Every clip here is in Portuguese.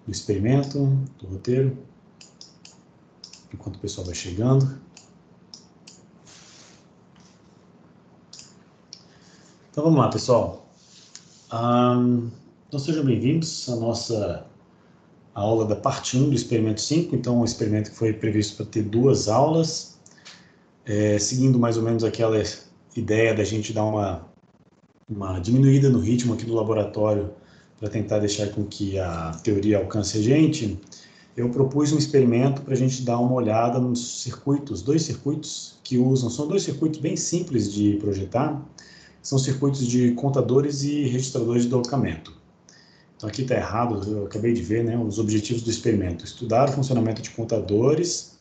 do experimento, do roteiro, enquanto o pessoal vai chegando. Então vamos lá, pessoal. Então sejam bem-vindos à nossa aula da parte 1 do experimento 5. Então, um experimento que foi previsto para ter 2 aulas, seguindo mais ou menos aquela ideia da gente dar uma diminuída no ritmo aqui do laboratório para tentar deixar com que a teoria alcance a gente. Eu propus um experimento para a gente dar uma olhada nos circuitos, 2 circuitos que usam, são 2 circuitos bem simples de projetar, são circuitos de contadores e registradores de deslocamento. Então aqui está errado, eu acabei de ver, né, os objetivos do experimento: estudar o funcionamento de contadores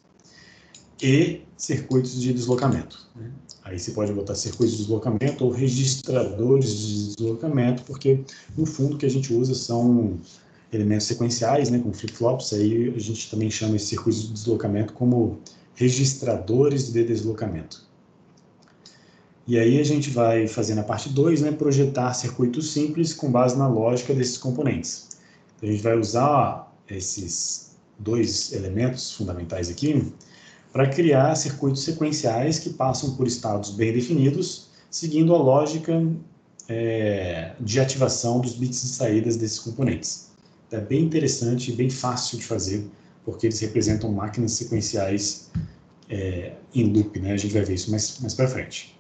e circuitos de deslocamento, né? Aí você pode botar circuitos de deslocamento ou registradores de deslocamento, porque no fundo o que a gente usa são elementos sequenciais, né, como flip-flops. Aí a gente também chama esses circuitos de deslocamento como registradores de deslocamento. E aí a gente vai fazer na parte 2, né, projetar circuitos simples com base na lógica desses componentes. Então, a gente vai usar esses 2 elementos fundamentais aqui para criar circuitos sequenciais que passam por estados bem definidos, seguindo a lógica de ativação dos bits de saídas desses componentes. É bem interessante e bem fácil de fazer, porque eles representam máquinas sequenciais em loop, né? A gente vai ver isso mais para frente.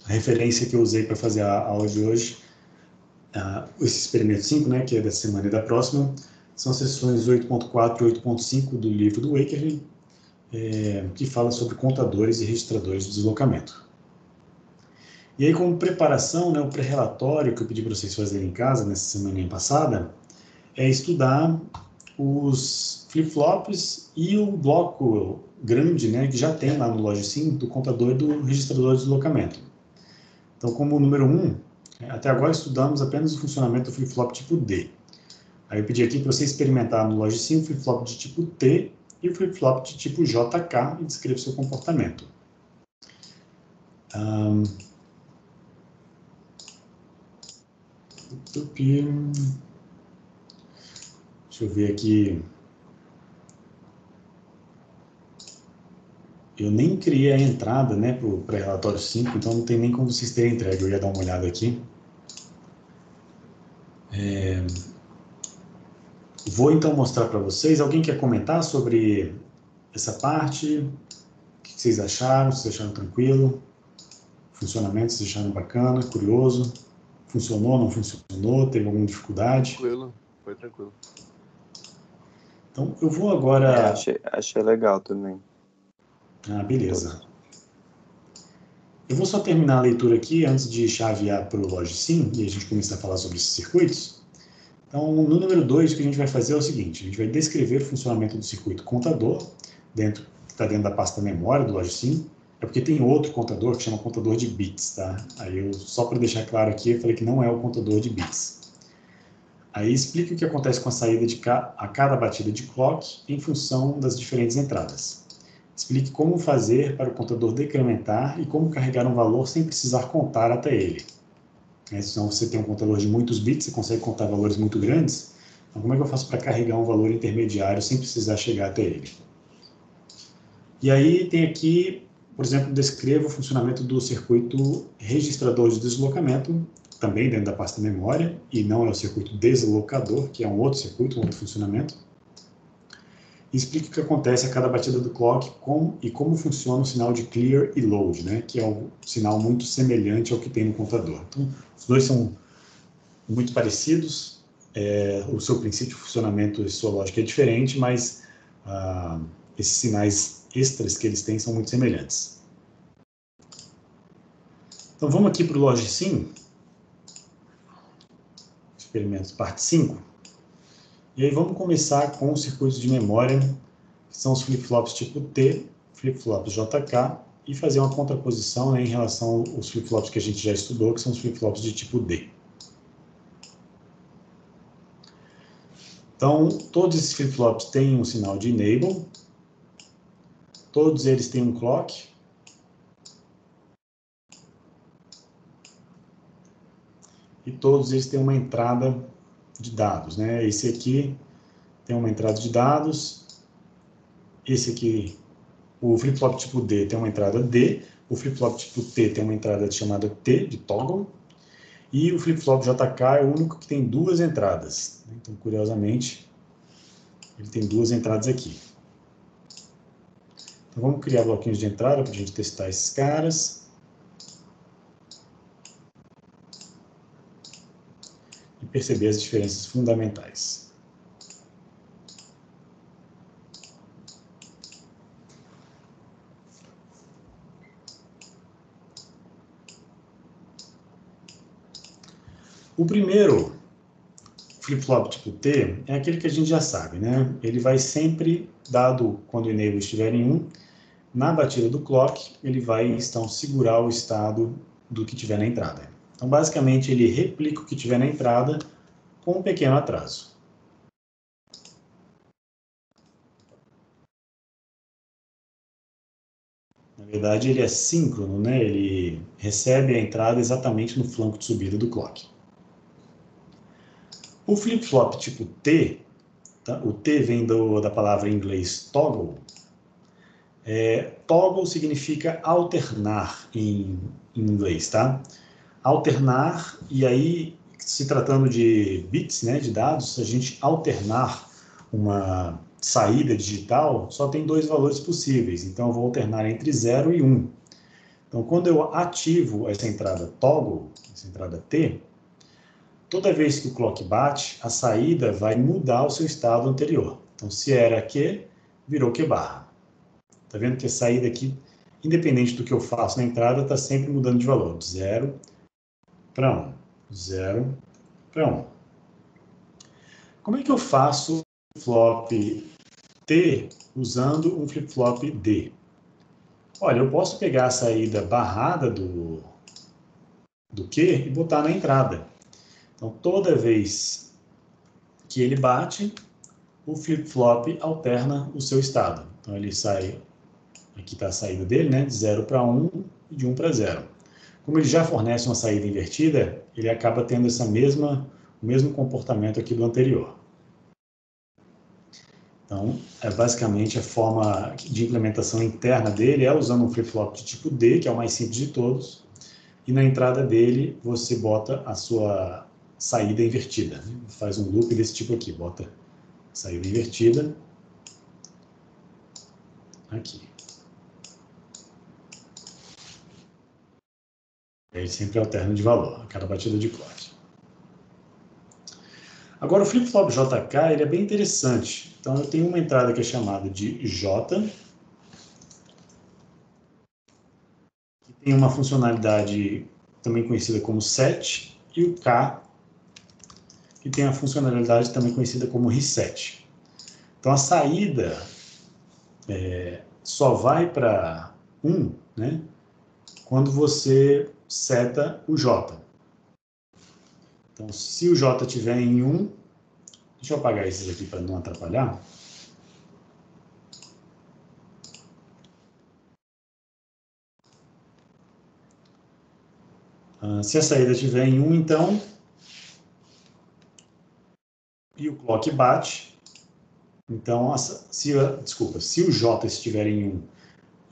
A referência que eu usei para fazer a aula de hoje, esse experimento 5, né, que é da semana e da próxima, são as sessões 8.4 e 8.5 do livro do Wakerly, que fala sobre contadores e registradores de deslocamento. E aí, como preparação, né, o pré-relatório que eu pedi para vocês fazerem em casa nessa semana passada, é estudar os flip-flops e o bloco grande, né, que já tem lá no Logicsim, do contador e do registrador de deslocamento. Então, como número 1, até agora estudamos apenas o funcionamento do flip-flop tipo D. Aí eu pedi aqui para você experimentar no Logicsim o flip-flop de tipo T e o flip-flop de tipo JK e descreva o seu comportamento. Deixa eu ver aqui. Eu nem criei a entrada, né, para o pré-relatório 5, então não tem nem como vocês terem entregue. Eu ia dar uma olhada aqui. Vou então mostrar para vocês. Alguém quer comentar sobre essa parte? O que vocês acharam? Vocês acharam tranquilo? Funcionamento, vocês acharam bacana, curioso? Funcionou, não funcionou? Teve alguma dificuldade? Tranquilo, foi tranquilo. Então, eu vou agora... Achei legal também. Beleza. Eu vou só terminar a leitura aqui antes de chavear para o Logicsim e a gente começar a falar sobre esses circuitos. Então, no número 2, o que a gente vai fazer é o seguinte: a gente vai descrever o funcionamento do circuito contador, que está dentro da pasta memória do Logicsim. É porque tem outro contador que chama contador de bits, tá? Aí, só para deixar claro aqui, eu falei que não é o contador de bits. Aí, explique o que acontece com a saída a cada batida de clock em função das diferentes entradas. Explique como fazer para o contador decrementar e como carregar um valor sem precisar contar até ele. Senão você tem um contador de muitos bits, você consegue contar valores muito grandes. Então, como é que eu faço para carregar um valor intermediário sem precisar chegar até ele? E aí tem aqui, por exemplo, descreva o funcionamento do circuito registrador de deslocamento, também dentro da pasta memória, e não é o circuito deslocador, que é um outro circuito, um outro funcionamento. E explique o que acontece a cada batida do clock e como funciona o sinal de clear e load, né, que é um sinal muito semelhante ao que tem no contador. Então, os dois são muito parecidos, o seu princípio de funcionamento e sua lógica é diferente, mas esses sinais extras que eles têm são muito semelhantes. Então, vamos aqui para o Logicsim, experimentos parte 5. E aí vamos começar com os circuitos de memória, que são os flip-flops tipo T, flip-flops JK, e fazer uma contraposição, né, em relação aos flip-flops que a gente já estudou, que são os flip-flops de tipo D. Então, todos esses flip-flops têm um sinal de enable, todos eles têm um clock, e todos eles têm uma entrada de dados, né? Esse aqui tem uma entrada de dados. Esse aqui, o flip-flop tipo D, tem uma entrada D. O flip-flop tipo T tem uma entrada chamada T, de toggle. E o flip-flop JK é o único que tem duas entradas. Então, curiosamente, ele tem duas entradas aqui. Então, vamos criar bloquinhos de entrada para a gente testar esses caras. E perceber as diferenças fundamentais. O primeiro flip-flop tipo T é aquele que a gente já sabe, né? Ele vai sempre, dado quando o enable estiver em 1, na batida do clock, ele vai então segurar o estado do que tiver na entrada. Então, basicamente, ele replica o que tiver na entrada com um pequeno atraso. Na verdade, ele é síncrono, né? Ele recebe a entrada exatamente no flanco de subida do clock. O flip-flop tipo T, tá? O T vem da palavra em inglês toggle. Toggle significa alternar em inglês, tá? Alternar, e aí, se tratando de bits, né, de dados, a gente alternar uma saída digital, só tem dois valores possíveis. Então, eu vou alternar entre 0 e 1. Então, quando eu ativo essa entrada toggle, essa entrada T, toda vez que o clock bate, a saída vai mudar o seu estado anterior. Então, se era Q, virou Q barra. Tá vendo que a saída aqui, independente do que eu faço na entrada, está sempre mudando de valor. De 0 para 1. 0 para 1. Como é que eu faço flip-flop T usando um flip-flop D? Olha, eu posso pegar a saída barrada do Q e botar na entrada. Então, toda vez que ele bate, o flip-flop alterna o seu estado. Então, ele sai, aqui está a saída dele, né, de 0 para 1 e de 1 para 0. Como ele já fornece uma saída invertida, ele acaba tendo o mesmo comportamento aqui do anterior. Então, basicamente a forma de implementação interna dele é usando um flip-flop de tipo D, que é o mais simples de todos, e na entrada dele você bota a sua saída invertida. Né? Faz um loop desse tipo aqui, bota a saída invertida aqui. Ele sempre alterna de valor a cada batida de clock. Agora, o flip-flop JK ele é bem interessante. Então, eu tenho uma entrada que é chamada de J, que tem uma funcionalidade também conhecida como set, e o K, que tem a funcionalidade também conhecida como reset. Então, a saída só vai para 1, né, quando você seta o J. Então, se o J estiver em 1, deixa eu apagar esses aqui para não atrapalhar. Se a saída estiver em 1, então, e o clock bate, então, se o J estiver em 1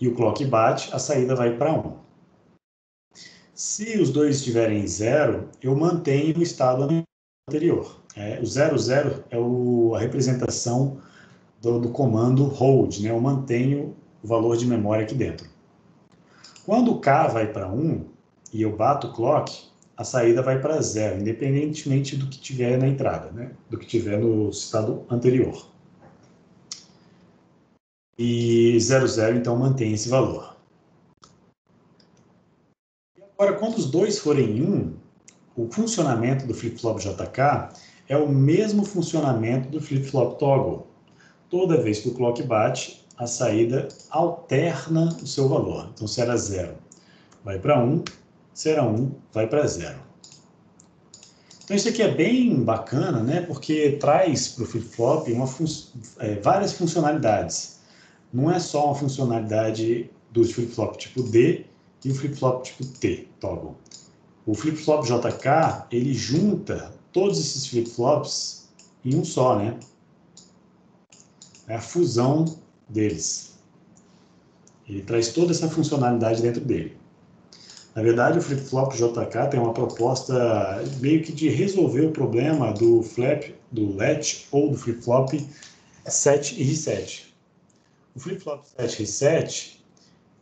e o clock bate, a saída vai para 1. Se os dois estiverem em 0, eu mantenho o estado anterior. O 00 é a representação do comando hold, né? Eu mantenho o valor de memória aqui dentro. Quando o K vai para 1 e eu bato o clock, a saída vai para 0, independentemente do que tiver na entrada, né? Do que tiver no estado anterior. E 00, então, mantém esse valor. Agora, quando os dois forem 1, o funcionamento do flip-flop JK é o mesmo funcionamento do flip-flop toggle. Toda vez que o clock bate, a saída alterna o seu valor. Então, se era 0, vai para 1, se era 1, vai para 0. Então, isso aqui é bem bacana, né? Porque traz para o flip-flop várias funcionalidades. Não é só uma funcionalidade do flip-flop tipo D e o flip-flop tipo T, toggle. O flip-flop JK, ele junta todos esses flip-flops em um só, né? é a fusão deles. Ele traz toda essa funcionalidade dentro dele. Na verdade, o flip-flop JK tem uma proposta meio que de resolver o problema do flap, do latch ou do flip-flop set e reset. O flip-flop set e reset,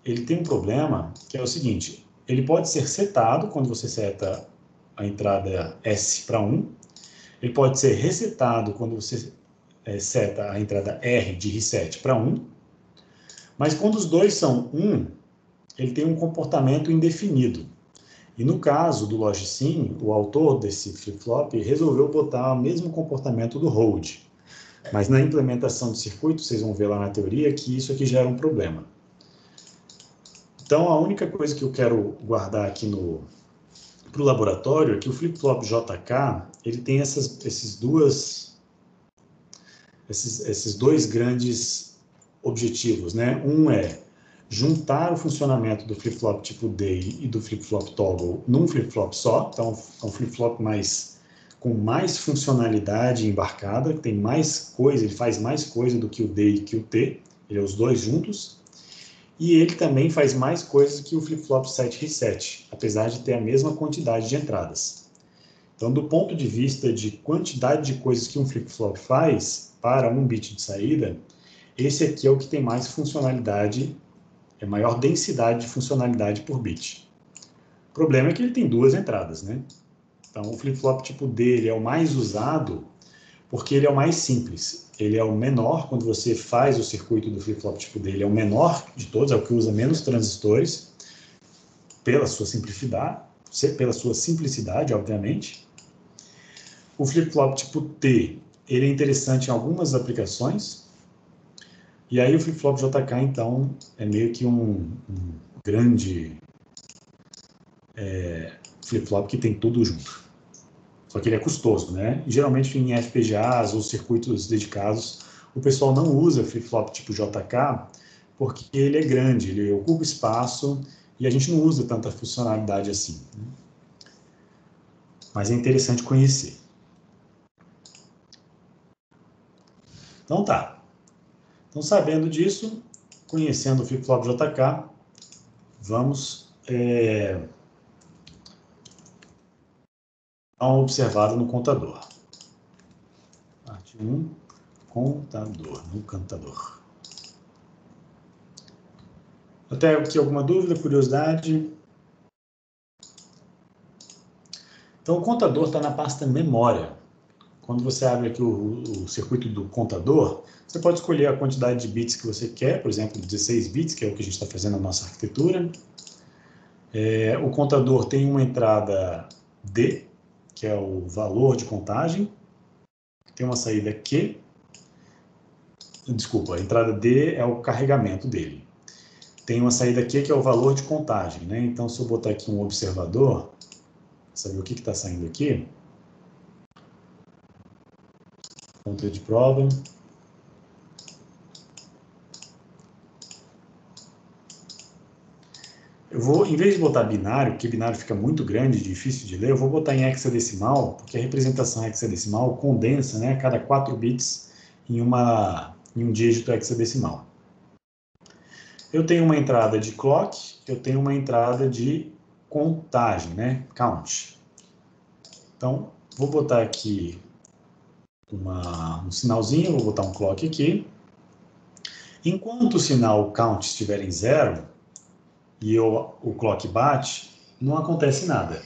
ele tem um problema que é o seguinte: ele pode ser setado quando você seta a entrada S para 1, ele pode ser resetado quando você seta a entrada R de reset para 1, mas quando os dois são 1, ele tem um comportamento indefinido. E no caso do LogSim, o autor desse flip-flop resolveu botar o mesmo comportamento do hold. Mas na implementação do circuito, vocês vão ver lá na teoria que isso aqui já era um problema. Então, a única coisa que eu quero guardar aqui para o laboratório é que o flip-flop JK, ele tem esses dois grandes objetivos, né? Um é juntar o funcionamento do flip-flop tipo day e do flip-flop toggle num flip-flop só. Então, é um flip-flop com mais funcionalidade embarcada, tem mais coisa, ele faz mais coisa do que o day e que o T, ele é os dois juntos. E ele também faz mais coisas que o flip-flop set reset, apesar de ter a mesma quantidade de entradas. Então, do ponto de vista de quantidade de coisas que um flip-flop faz para um bit de saída, esse aqui é o que tem mais funcionalidade, maior densidade de funcionalidade por bit. O problema é que ele tem duas entradas, né? Então, o flip-flop tipo D ele é o mais usado porque ele é o mais simples. Ele é o menor, quando você faz o circuito do flip-flop tipo D, ele é o menor de todos, é o que usa menos transistores, pela sua simplicidade, obviamente. O flip-flop tipo T, ele é interessante em algumas aplicações. E aí o flip-flop JK, então, é meio que um grande flip-flop que tem tudo junto. Só que ele é custoso, né? E, geralmente em FPGAs ou circuitos dedicados, o pessoal não usa flip-flop tipo JK porque ele é grande, ele ocupa espaço e a gente não usa tanta funcionalidade assim, né? Mas é interessante conhecer. Então tá. Então, sabendo disso, conhecendo o flip-flop JK, vamos dar uma observada no contador. Parte 1, contador, no cantador. Até aqui alguma dúvida, curiosidade? Então, o contador está na pasta memória. Quando você abre aqui o circuito do contador, você pode escolher a quantidade de bits que você quer, por exemplo, 16 bits, que é o que a gente está fazendo na nossa arquitetura. O contador tem uma entrada D, que é o valor de contagem. Tem uma saída Q. Desculpa, a entrada D é o carregamento dele. Tem uma saída Q, que é o valor de contagem, né? Então, se eu botar aqui um observador, saber o que está saindo aqui. Controle de prova. Eu vou, em vez de botar binário, porque binário fica muito grande, difícil de ler, eu vou botar em hexadecimal, porque a representação hexadecimal condensa, né, cada 4 bits em um dígito hexadecimal. Eu tenho uma entrada de clock, eu tenho uma entrada de contagem, né, count. Então, vou botar aqui um sinalzinho, vou botar um clock aqui. Enquanto o sinal count estiver em 0, e o clock bate, não acontece nada.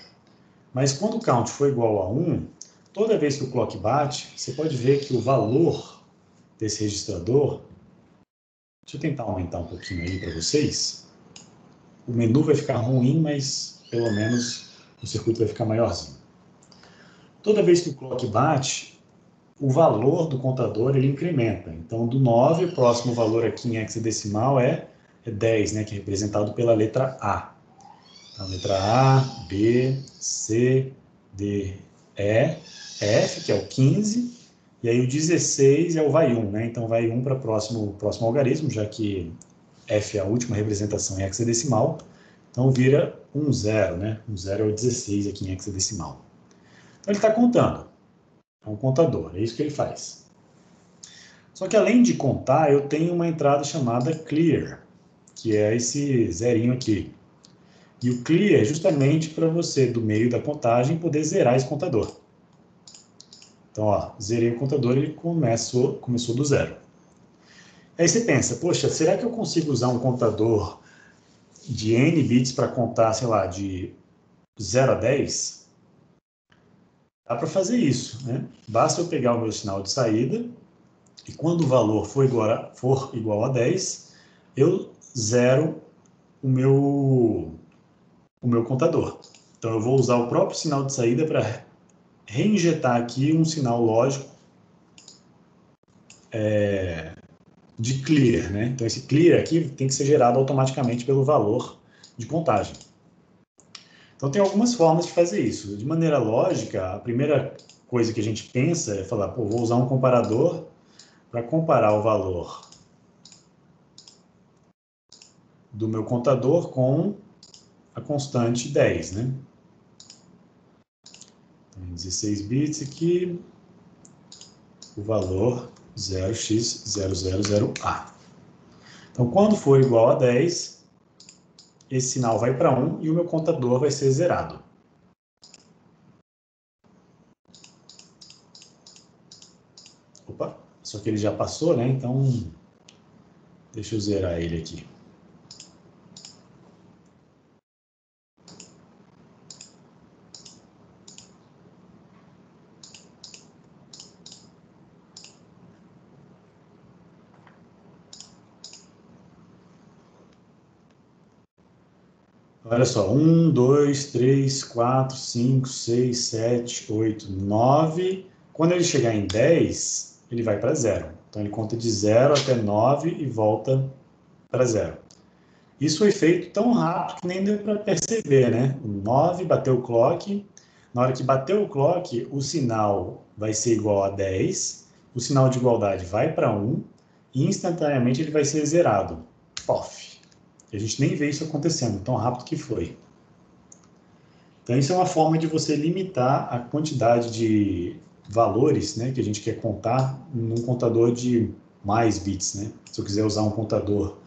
Mas quando o count for igual a 1, toda vez que o clock bate, você pode ver que o valor desse registrador... Deixa eu tentar aumentar um pouquinho aí para vocês. O menu vai ficar ruim, mas pelo menos o circuito vai ficar maiorzinho. Toda vez que o clock bate, o valor do contador ele incrementa. Então, do 9, o próximo valor aqui em hexadecimal é 10, né, que é representado pela letra A. Então, letra A, B, C, D, E, F, que é o 15, e aí o 16 é o vai 1, né? Então, vai 1 para o próximo algarismo, já que F é a última representação em hexadecimal. Então, vira 0, né? 0 é o 16 aqui em hexadecimal. Então, ele está contando. É um contador, é isso que ele faz. Só que além de contar, eu tenho uma entrada chamada clear, que é esse zerinho aqui. E o clear é justamente para você, do meio da contagem, poder zerar esse contador. Então, ó, zerei o contador, ele começou do zero. Aí você pensa, poxa, será que eu consigo usar um contador de N bits para contar, sei lá, de 0 a 10? Dá para fazer isso, né? Basta eu pegar o meu sinal de saída e quando o valor for igual a 10, eu zero o meu contador. Então, eu vou usar o próprio sinal de saída para reinjetar aqui um sinal lógico de clear, né? Então, esse clear aqui tem que ser gerado automaticamente pelo valor de contagem. Então, tem algumas formas de fazer isso. De maneira lógica, a primeira coisa que a gente pensa é falar, pô, vou usar um comparador para comparar o valor do meu contador com a constante 10, né? Então, 16 bits aqui, o valor 0x000A. Então, quando for igual a 10, esse sinal vai para 1 e o meu contador vai ser zerado. Opa, só que ele já passou, né? Então, deixa eu zerar ele aqui. Olha só, 1, 2, 3, 4, 5, 6, 7, 8, 9. Quando ele chegar em 10, ele vai para 0. Então, ele conta de 0 até 9 e volta para 0. Isso foi feito tão rápido que nem deu para perceber, né? O 9 bateu o clock. Na hora que bateu o clock, o sinal vai ser igual a 10. O sinal de igualdade vai para 1 e instantaneamente ele vai ser zerado. Pof! E a gente nem vê isso acontecendo, tão rápido que foi. Então, isso é uma forma de você limitar a quantidade de valores, né, que a gente quer contar num contador de mais bits, né? Se eu quiser usar um contador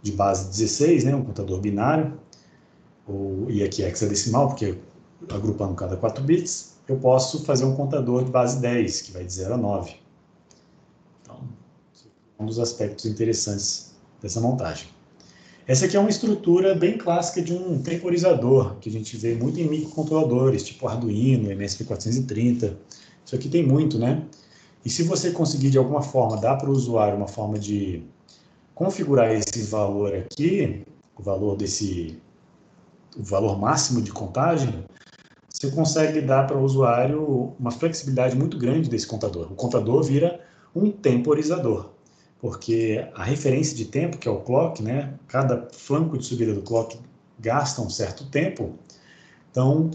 de base 16, né, um contador binário, e aqui é hexadecimal, porque agrupando cada 4 bits, eu posso fazer um contador de base 10, que vai de 0 a 9. Então, é um dos aspectos interessantes dessa montagem. Essa aqui é uma estrutura bem clássica de um temporizador, que a gente vê muito em microcontroladores, tipo Arduino, MSP430. Isso aqui tem muito, né? E se você conseguir, de alguma forma, dar para o usuário uma forma de configurar esse valor aqui, o valor máximo de contagem, você consegue dar para o usuário uma flexibilidade muito grande desse contador. O contador vira um temporizador, porque a referência de tempo, que é o clock, né, cada flanco de subida do clock gasta um certo tempo, então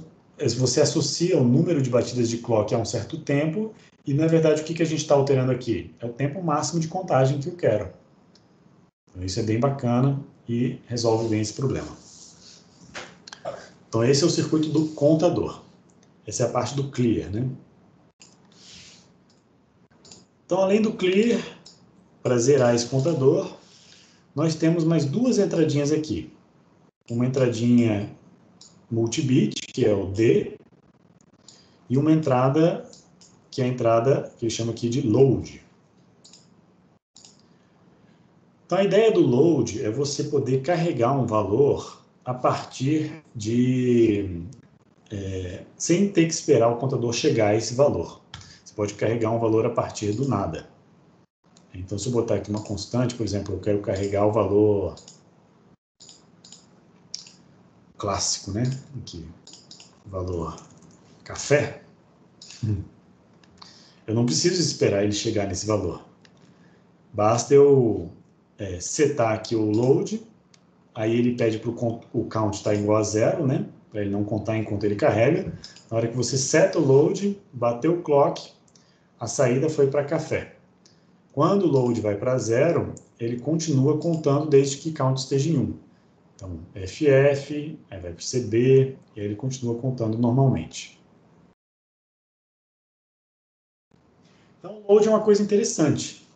você associa o número de batidas de clock a um certo tempo, e na verdade o que a gente está alterando aqui? É o tempo máximo de contagem que eu quero. Então, isso é bem bacana e resolve bem esse problema. Então, esse é o circuito do contador. Essa é a parte do clear, né? Então, além do clear, para zerar esse contador, nós temos mais duas entradinhas aqui. Uma entradinha multibit, que é o D, e uma entrada, que é a entrada que eu chamo aqui de load. Então, a ideia do load é você poder carregar um valor a partir de... sem ter que esperar o contador chegar a esse valor. Você pode carregar um valor a partir do nada. Então, se eu botar aqui uma constante, por exemplo, eu quero carregar o valor clássico, né? Aqui, o valor café. Eu não preciso esperar ele chegar nesse valor. Basta eu setar aqui o load, aí ele pede para o count estar igual a 0, né? Para ele não contar enquanto ele carrega. Na hora que você seta o load, bateu o clock, a saída foi para café. Quando o load vai para 0, ele continua contando desde que count esteja em 1. Então, FF, aí vai para CB, e aí ele continua contando normalmente. Então, o load é uma coisa interessante.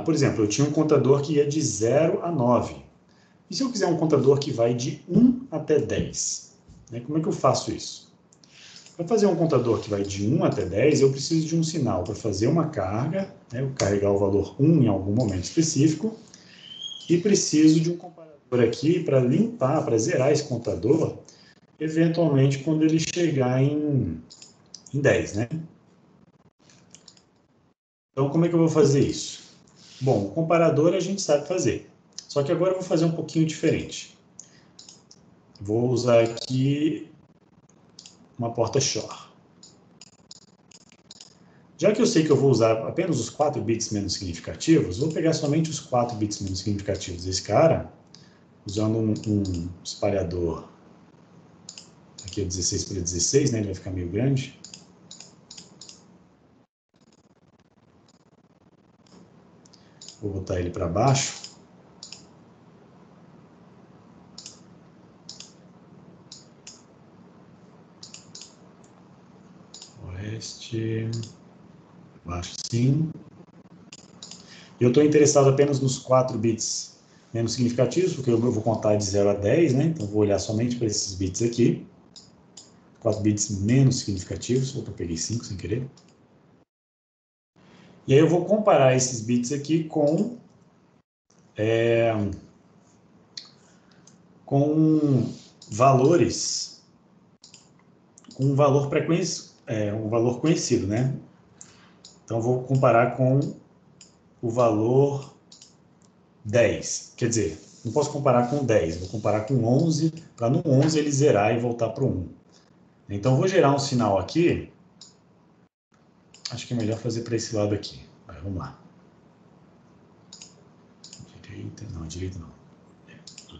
Por exemplo, eu tinha um contador que ia de 0 a 9. E se eu quiser um contador que vai de 1 até 10? Né? Como é que eu faço isso? Para fazer um contador que vai de 1 até 10, eu preciso de um sinal para fazer uma carga, né? Eu carregar o valor 1 em algum momento específico, e preciso de um comparador aqui para limpar, para zerar esse contador, eventualmente quando ele chegar em 10, né? Então, como é que eu vou fazer isso? Bom, o comparador a gente sabe fazer. Só que agora eu vou fazer um pouquinho diferente. Vou usar aqui uma porta XOR. Já que eu sei que eu vou usar apenas os 4 bits menos significativos, vou pegar somente os 4 bits menos significativos desse cara, usando um espalhador, aqui é 16 por 16, né? Ele vai ficar meio grande. Vou botar ele para baixo. Oeste, baixo sim. E eu estou interessado apenas nos 4 bits menos significativos, porque eu vou contar de 0 a 10, né? Então, vou olhar somente para esses bits aqui. 4 bits menos significativos. Opa, peguei 5 sem querer. E aí eu vou comparar esses bits aqui com valores, com um valor um valor conhecido, né? Então, eu vou comparar com o valor 10. Quer dizer, não posso comparar com 10, vou comparar com 11, para no 11 ele zerar e voltar para o 1. Então, vou gerar um sinal aqui. Acho que é melhor fazer para esse lado aqui. Vai, vamos lá. Direita não.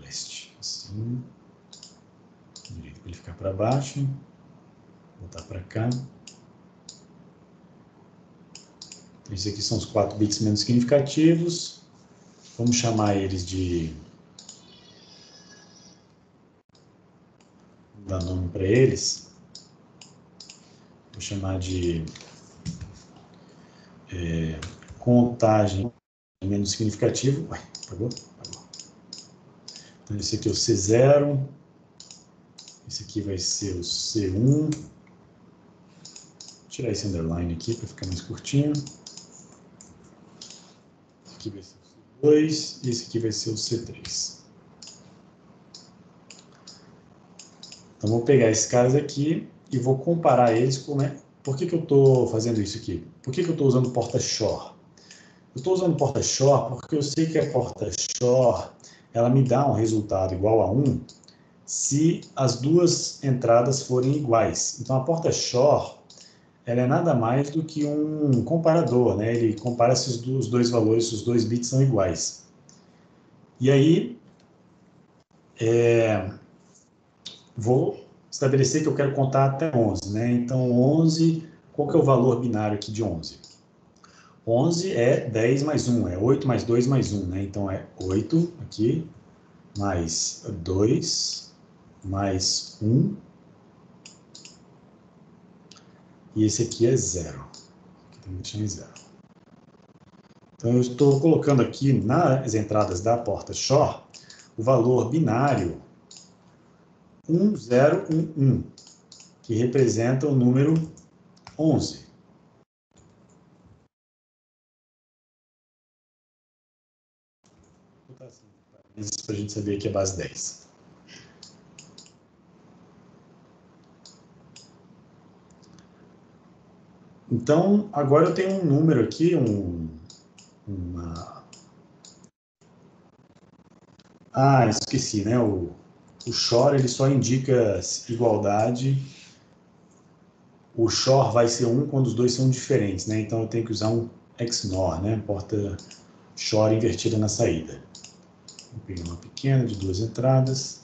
Leste. Assim. Direita para ele ficar para baixo. Voltar para cá. Então, esses aqui são os 4 bits menos significativos. Vamos chamar eles de... Vou dar nome para eles. Vou chamar de contagem menos significativo. Ué, apagou? Então, esse aqui é o C0. Esse aqui vai ser o C1. Vou tirar esse underline aqui para ficar mais curtinho. Esse aqui vai ser o C2 e esse aqui vai ser o C3. Então, vou pegar esses caras aqui e vou comparar eles com... Por que eu estou fazendo isso aqui? Por que eu estou usando porta XOR? Eu estou usando porta XOR porque eu sei que a porta XOR ela me dá um resultado igual a 1 se as duas entradas forem iguais. Então, a porta XOR ela é nada mais do que um comparador, né? Ele compara se os dois valores, se os dois bits são iguais. E aí, vou estabelecer que eu quero contar até 11, né? Então, 11, qual que é o valor binário aqui de 11? 11 é 10 mais 1, é 8 mais 2 mais 1, né? Então, é 8 aqui, mais 2, mais 1, e esse aqui é 0. Aqui tem que deixar em 0. Então, eu estou colocando aqui nas entradas da porta XOR o valor binário 1011, que representa o número 11. Vou botar assim, para a gente saber que é base 10. Então, agora eu tenho um número aqui, esqueci, né? O XOR ele só indica igualdade. O XOR vai ser 1 quando os dois são diferentes, né? Então eu tenho que usar um XNOR, né? Porta XOR invertida na saída. Vou pegar uma pequena de 2 entradas.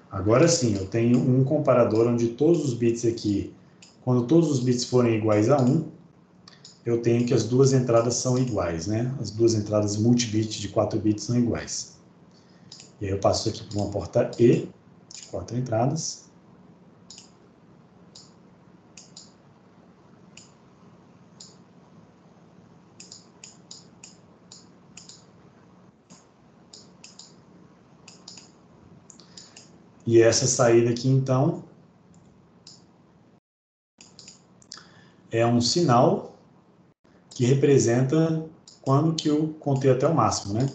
Agora sim, eu tenho um comparador onde todos os bits aqui, quando todos os bits forem iguais a 1, eu tenho que as duas entradas são iguais, né? As duas entradas multibit de 4 bits são iguais. E aí eu passo aqui para uma porta E, de 4 entradas. E essa saída aqui, então, é um sinal que representa quando que eu contei até o máximo, né?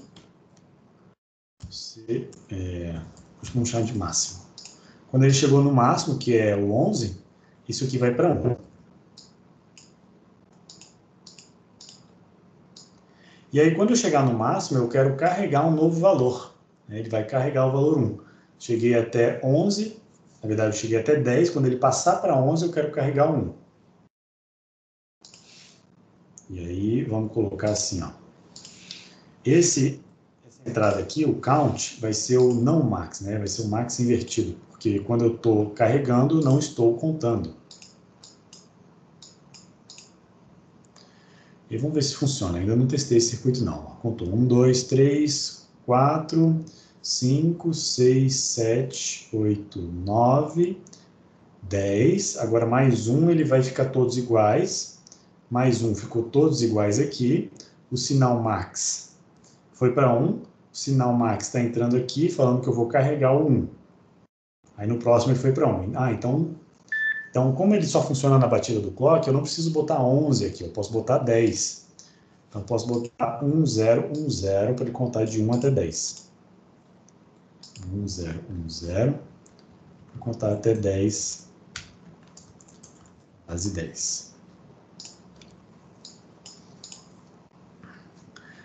Vamos chamar de máximo. Quando ele chegou no máximo, que é o 11, isso aqui vai para 1. E aí, quando eu chegar no máximo, eu quero carregar um novo valor. Ele vai carregar o valor 1. Cheguei até 11, na verdade, eu cheguei até 10. Quando ele passar para 11, eu quero carregar 1. E aí, vamos colocar assim, ó. Essa entrada aqui, o count, vai ser o não max, né? Vai ser o max invertido, porque quando eu estou carregando, não estou contando. E vamos ver se funciona. Ainda não testei esse circuito, não. Contou 1, 2, 3, 4, 5, 6, 7, 8, 9, 10. Agora mais um, ele vai ficar todos iguais. Mais um ficou todos iguais aqui. O sinal max foi para 1. O sinal max está entrando aqui, falando que eu vou carregar o 1. Aí no próximo ele foi para 1. Então, como ele só funciona na batida do clock, eu não preciso botar 11 aqui, eu posso botar 10. Então, eu posso botar 1, 0, 1, 0, para ele contar de 1 até 10. 1, 0, 1, 0, para contar até 10, base 10.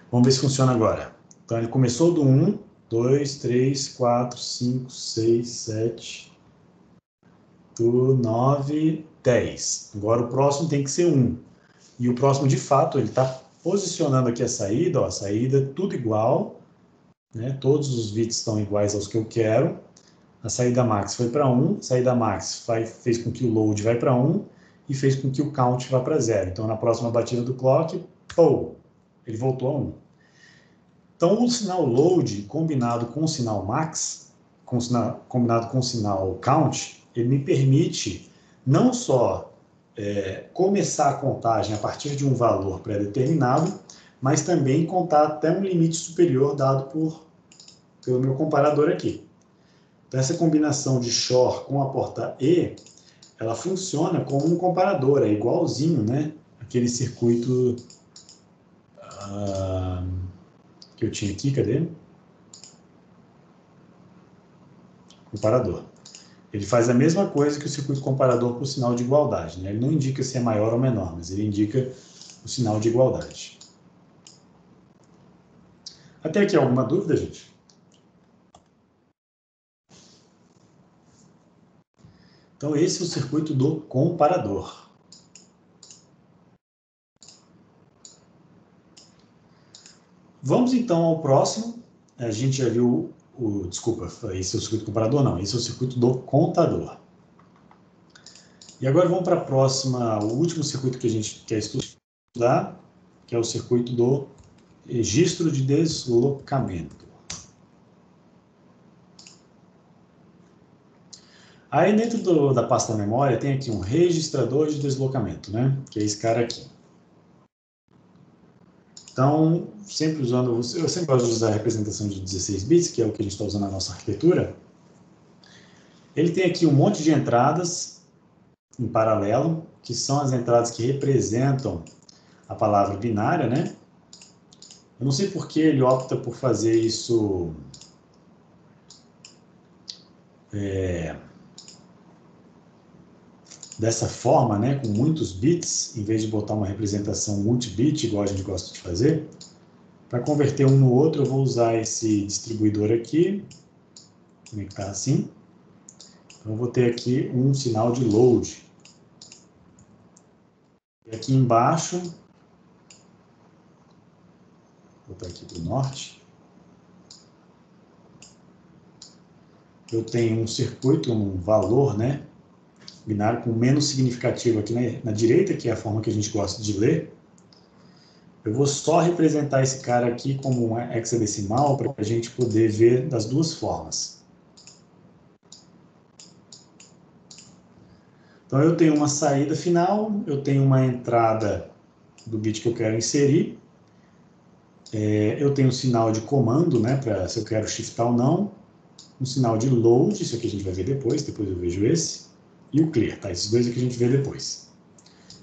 Vamos ver se funciona agora. Então, ele começou do 1, 2, 3, 4, 5, 6, 7, 9, 10. Agora o próximo tem que ser 1. E o próximo, de fato, ele está posicionando aqui a saída, ó, a saída tudo igual, né? Todos os bits estão iguais aos que eu quero. A saída max foi para 1, a saída max fez com que o load vai para 1 e fez com que o count vá para 0. Então, na próxima batida do clock, ele voltou a 1. Então, o sinal load combinado com o sinal max, combinado com o sinal count, ele me permite não só começar a contagem a partir de um valor pré-determinado, mas também contar até um limite superior dado pelo meu comparador aqui. Então, essa combinação de XOR com a porta E, ela funciona como um comparador, é igualzinho, né? Aquele circuito que eu tinha aqui, cadê? Comparador. Ele faz a mesma coisa que o circuito comparador para o sinal de igualdade, né? Ele não indica se é maior ou menor, mas ele indica o sinal de igualdade. Até aqui alguma dúvida, gente? Então, esse é o circuito do comparador. Vamos, então, ao próximo. A gente já viu desculpa, esse é o circuito comparador? Não, esse é o circuito do contador. E agora vamos para o último circuito que a gente quer estudar, que é o circuito do registro de deslocamento. Aí dentro da pasta memória tem aqui um registrador de deslocamento, né? Que é esse cara aqui. Então, eu sempre gosto de usar a representação de 16 bits, que é o que a gente está usando na nossa arquitetura. Ele tem aqui um monte de entradas em paralelo, que são as entradas que representam a palavra binária, né? Eu não sei por que ele opta por fazer isso dessa forma, né, com muitos bits, em vez de botar uma representação multibit, igual a gente gosta de fazer. Para converter um no outro, eu vou usar esse distribuidor aqui, conectar assim. Então, eu vou ter aqui um sinal de load. E aqui embaixo, vou botar aqui para o norte, eu tenho um circuito, um valor, né, binário com menos significativo aqui na direita, que é a forma que a gente gosta de ler. Eu vou só representar esse cara aqui como um hexadecimal para a gente poder ver das duas formas. Então, eu tenho uma saída final, eu tenho uma entrada do bit que eu quero inserir, eu tenho um sinal de comando, né, para se eu quero shiftar ou não, um sinal de load, isso aqui a gente vai ver depois eu vejo esse, e o clear, tá? Esses dois aqui a gente vê depois.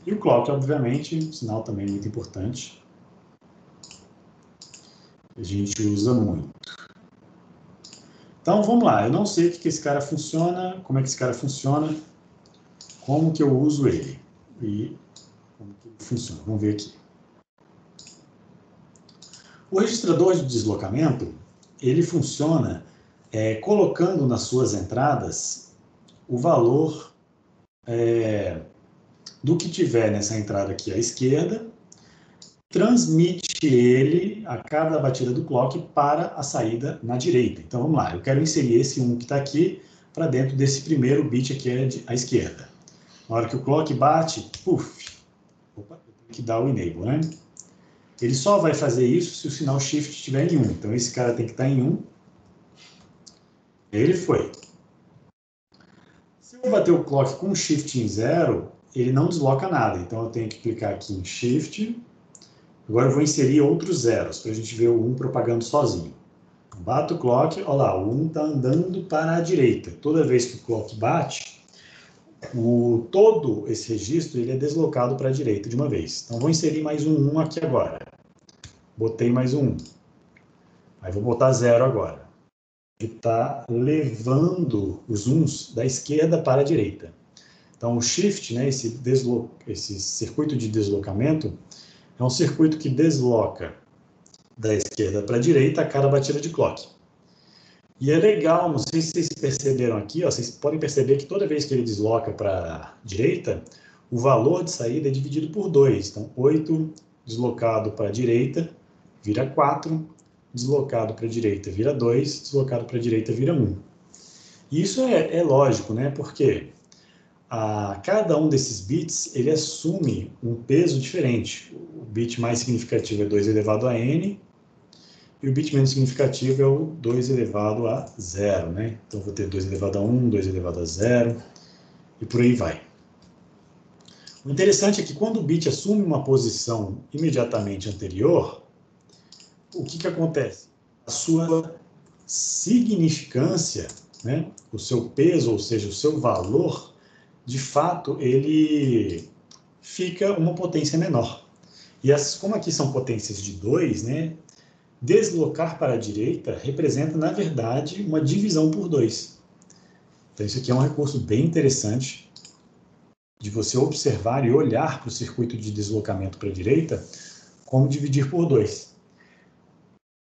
E o clock, obviamente, um sinal também muito importante. A gente usa muito. Então, vamos lá. Eu não sei o que esse cara funciona, como é que esse cara funciona, como que eu uso ele e como que ele funciona. Vamos ver aqui. O registrador de deslocamento, ele funciona colocando nas suas entradas o valor do que tiver nessa entrada aqui à esquerda, transmite ele a cada batida do clock para a saída na direita. Então, vamos lá. Eu quero inserir esse 1 que está aqui para dentro desse primeiro bit aqui à esquerda. Na hora que o clock bate, puf, opa, eu tenho que dar o enable, né? Ele só vai fazer isso se o sinal shift estiver em 1. Então, esse cara tem que estar em 1. Ele foi. Se eu bater o clock com shift em 0, ele não desloca nada. Então, eu tenho que clicar aqui em shift. Agora eu vou inserir outros zeros, para a gente ver o 1 propagando sozinho. Bato o clock, olha lá, o 1 está andando para a direita. Toda vez que o clock bate, todo esse registro ele é deslocado para a direita de uma vez. Então, vou inserir mais um 1 aqui agora. Botei mais um 1. Aí vou botar 0 agora. Ele está levando os 1s da esquerda para a direita. Então, o shift, né, esse circuito de deslocamento, é um circuito que desloca da esquerda para a direita a cada batida de clock. E é legal, não sei se vocês perceberam aqui, ó, vocês podem perceber que toda vez que ele desloca para a direita, o valor de saída é dividido por 2. Então, 8 deslocado para a direita vira 4, deslocado para a direita vira 2, deslocado para a direita vira 1. E isso é lógico, né? Porque cada um desses bits, ele assume um peso diferente. O bit mais significativo é 2 elevado a n, e o bit menos significativo é o 2 elevado a 0, né? Então, vou ter 2 elevado a 1, 2 elevado a 0, e por aí vai. O interessante é que quando o bit assume uma posição imediatamente anterior, o que acontece? A sua significância, né? O seu peso, ou seja, o seu valor, de fato, ele fica uma potência menor. E como aqui são potências de 2, né, deslocar para a direita representa, na verdade, uma divisão por 2. Então, isso aqui é um recurso bem interessante de você observar e olhar para o circuito de deslocamento para a direita como dividir por 2.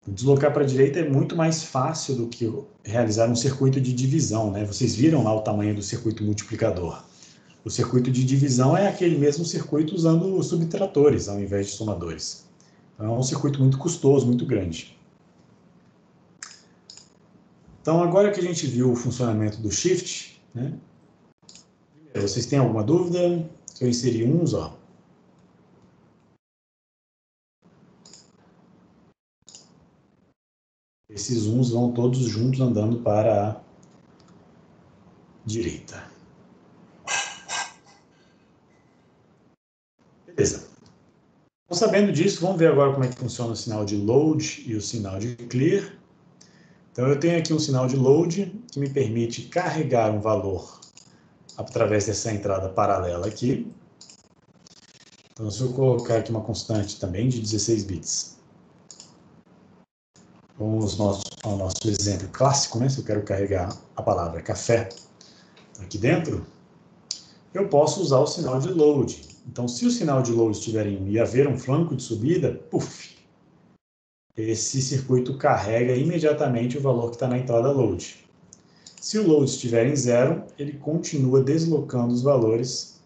Deslocar para a direita é muito mais fácil do que realizar um circuito de divisão, né? Vocês viram lá o tamanho do circuito multiplicador. O circuito de divisão é aquele mesmo circuito usando subtratores ao invés de somadores. Então, é um circuito muito custoso, muito grande. Então, agora que a gente viu o funcionamento do shift, né? Vocês têm alguma dúvida? Se eu inserir uns, ó. Esses uns vão todos juntos andando para a direita. Beleza. Então, sabendo disso, vamos ver agora como é que funciona o sinal de load e o sinal de clear. Então, eu tenho aqui um sinal de load que me permite carregar um valor através dessa entrada paralela aqui. Então, se eu colocar aqui uma constante também de 16 bits, vamos ao nosso exemplo clássico, né? Se eu quero carregar a palavra café aqui dentro, eu posso usar o sinal de load. Então, se o sinal de load estiver em 1 e haver um flanco de subida, puff, esse circuito carrega imediatamente o valor que está na entrada load. Se o load estiver em 0, ele continua deslocando os valores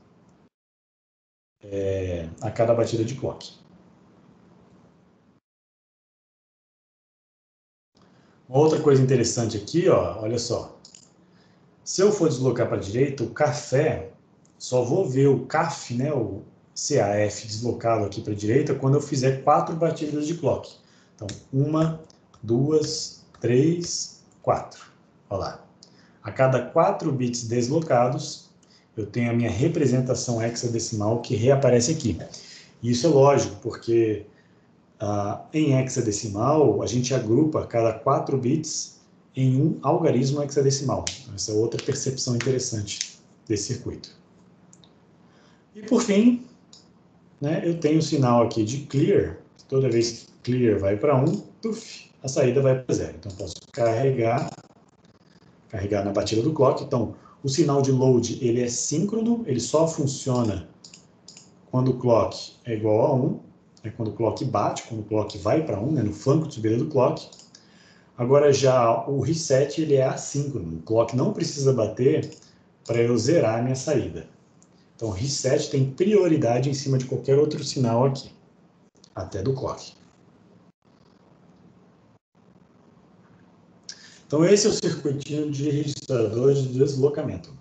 a cada batida de clock. Uma outra coisa interessante aqui, ó, olha só. Se eu for deslocar para a direita, o café, só vou ver o CAF, né, o CAF deslocado aqui para a direita, quando eu fizer 4 batidas de clock. Então, 1, 2, 3, 4. Olha lá. A cada 4 bits deslocados, eu tenho a minha representação hexadecimal que reaparece aqui. E isso é lógico, porque em hexadecimal, a gente agrupa cada 4 bits em um algarismo hexadecimal. Essa é outra percepção interessante desse circuito. E por fim, né, eu tenho o sinal aqui de clear. Toda vez que clear vai para 1, a saída vai para 0. Então eu posso carregar na batida do clock. Então o sinal de load ele é síncrono, ele só funciona quando o clock é igual a 1, é quando o clock bate, quando o clock vai para 1, né, no flanco de subida do clock. Agora já o reset ele é assíncrono, o clock não precisa bater para eu zerar a minha saída. Então o reset tem prioridade em cima de qualquer outro sinal aqui, até do clock. Então esse é o circuitinho de registrador de deslocamento.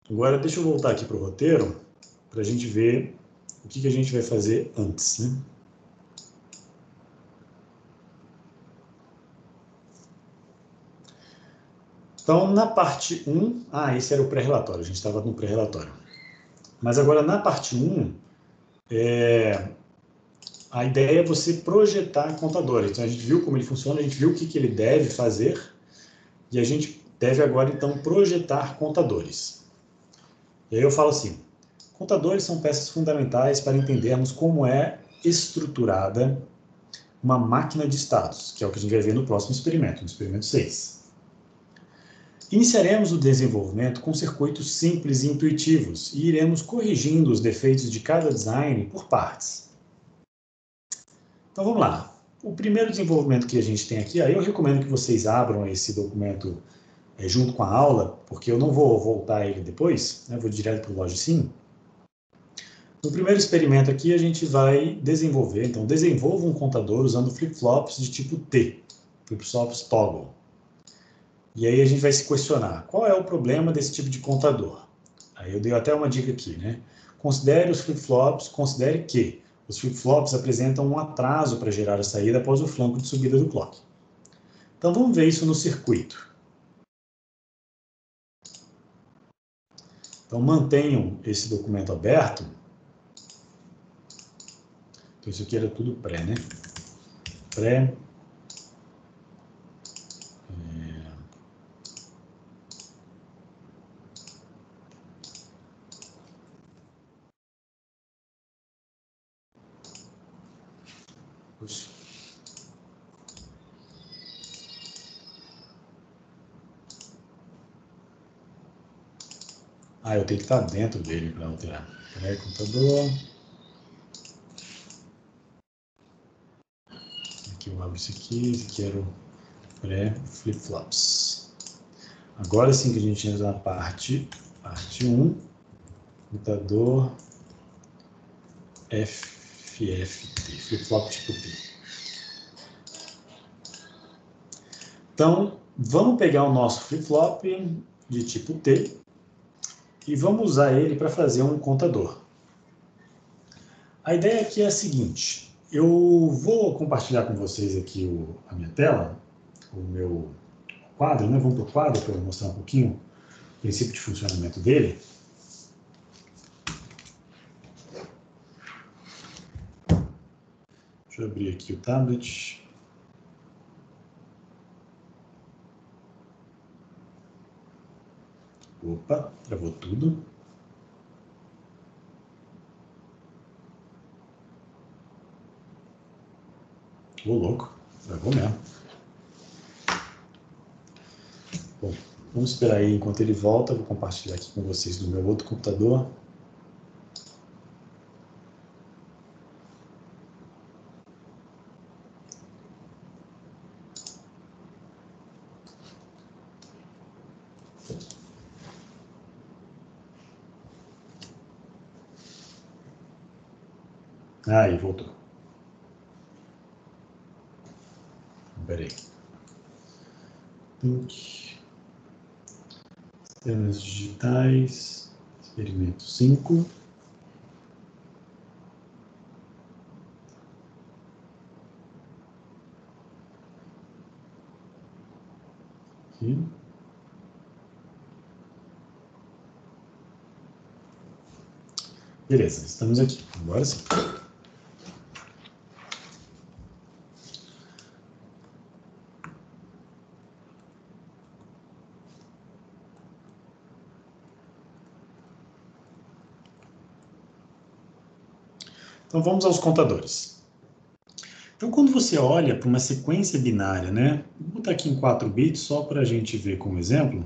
Agora deixa eu voltar aqui para o roteiro, para a gente ver o que a gente vai fazer antes, né? Então, na parte 1, esse era o pré-relatório, a gente estava no pré-relatório. Mas agora, na parte 1, a ideia é você projetar contadores. Então, a gente viu como ele funciona, a gente viu o que ele deve fazer, e a gente deve agora, então, projetar contadores. E aí eu falo assim, contadores são peças fundamentais para entendermos como é estruturada uma máquina de estados, que é o que a gente vai ver no próximo experimento, no experimento 6. Iniciaremos o desenvolvimento com circuitos simples e intuitivos e iremos corrigindo os defeitos de cada design por partes. Então vamos lá. O primeiro desenvolvimento que a gente tem aqui, aí eu recomendo que vocês abram esse documento junto com a aula, porque eu não vou voltar a ele depois, né? Vou direto para o Logsim. No primeiro experimento aqui a gente vai desenvolver, então desenvolva um contador usando flip-flops de tipo T, flip-flops toggle. E aí a gente vai se questionar, qual é o problema desse tipo de contador? Aí eu dei até uma dica aqui, né? Considere os flip-flops, considere que os flip-flops apresentam um atraso para gerar a saída após o flanco de subida do clock. Então vamos ver isso no circuito. Então mantenham esse documento aberto. Então isso aqui era tudo pré, né? Pré. Puxa. Eu tenho que estar dentro dele para alterar. Pré-computador. Aqui eu abro isso aqui era o pré-flip-flops. Agora sim que a gente entra na parte 1, computador FFT, flip-flop tipo T. Então, vamos pegar o nosso flip-flop de tipo T e vamos usar ele para fazer um contador. A ideia aqui é a seguinte, eu vou compartilhar com vocês aqui a minha tela, o meu quadro, né? Vamos para o quadro para eu mostrar um pouquinho o princípio de funcionamento dele. Deixa eu abrir aqui o tablet. Opa, travou tudo. Ô, louco, travou mesmo. Bom, vamos esperar aí enquanto ele volta. Vou compartilhar aqui com vocês do meu outro computador. Aí, voltou. Espera aí. Sistemas digitais, experimento 5. Aqui. Beleza, estamos aqui. Agora sim. Então, vamos aos contadores. Então, quando você olha para uma sequência binária, né? Vou botar aqui em 4 bits, só para a gente ver como exemplo.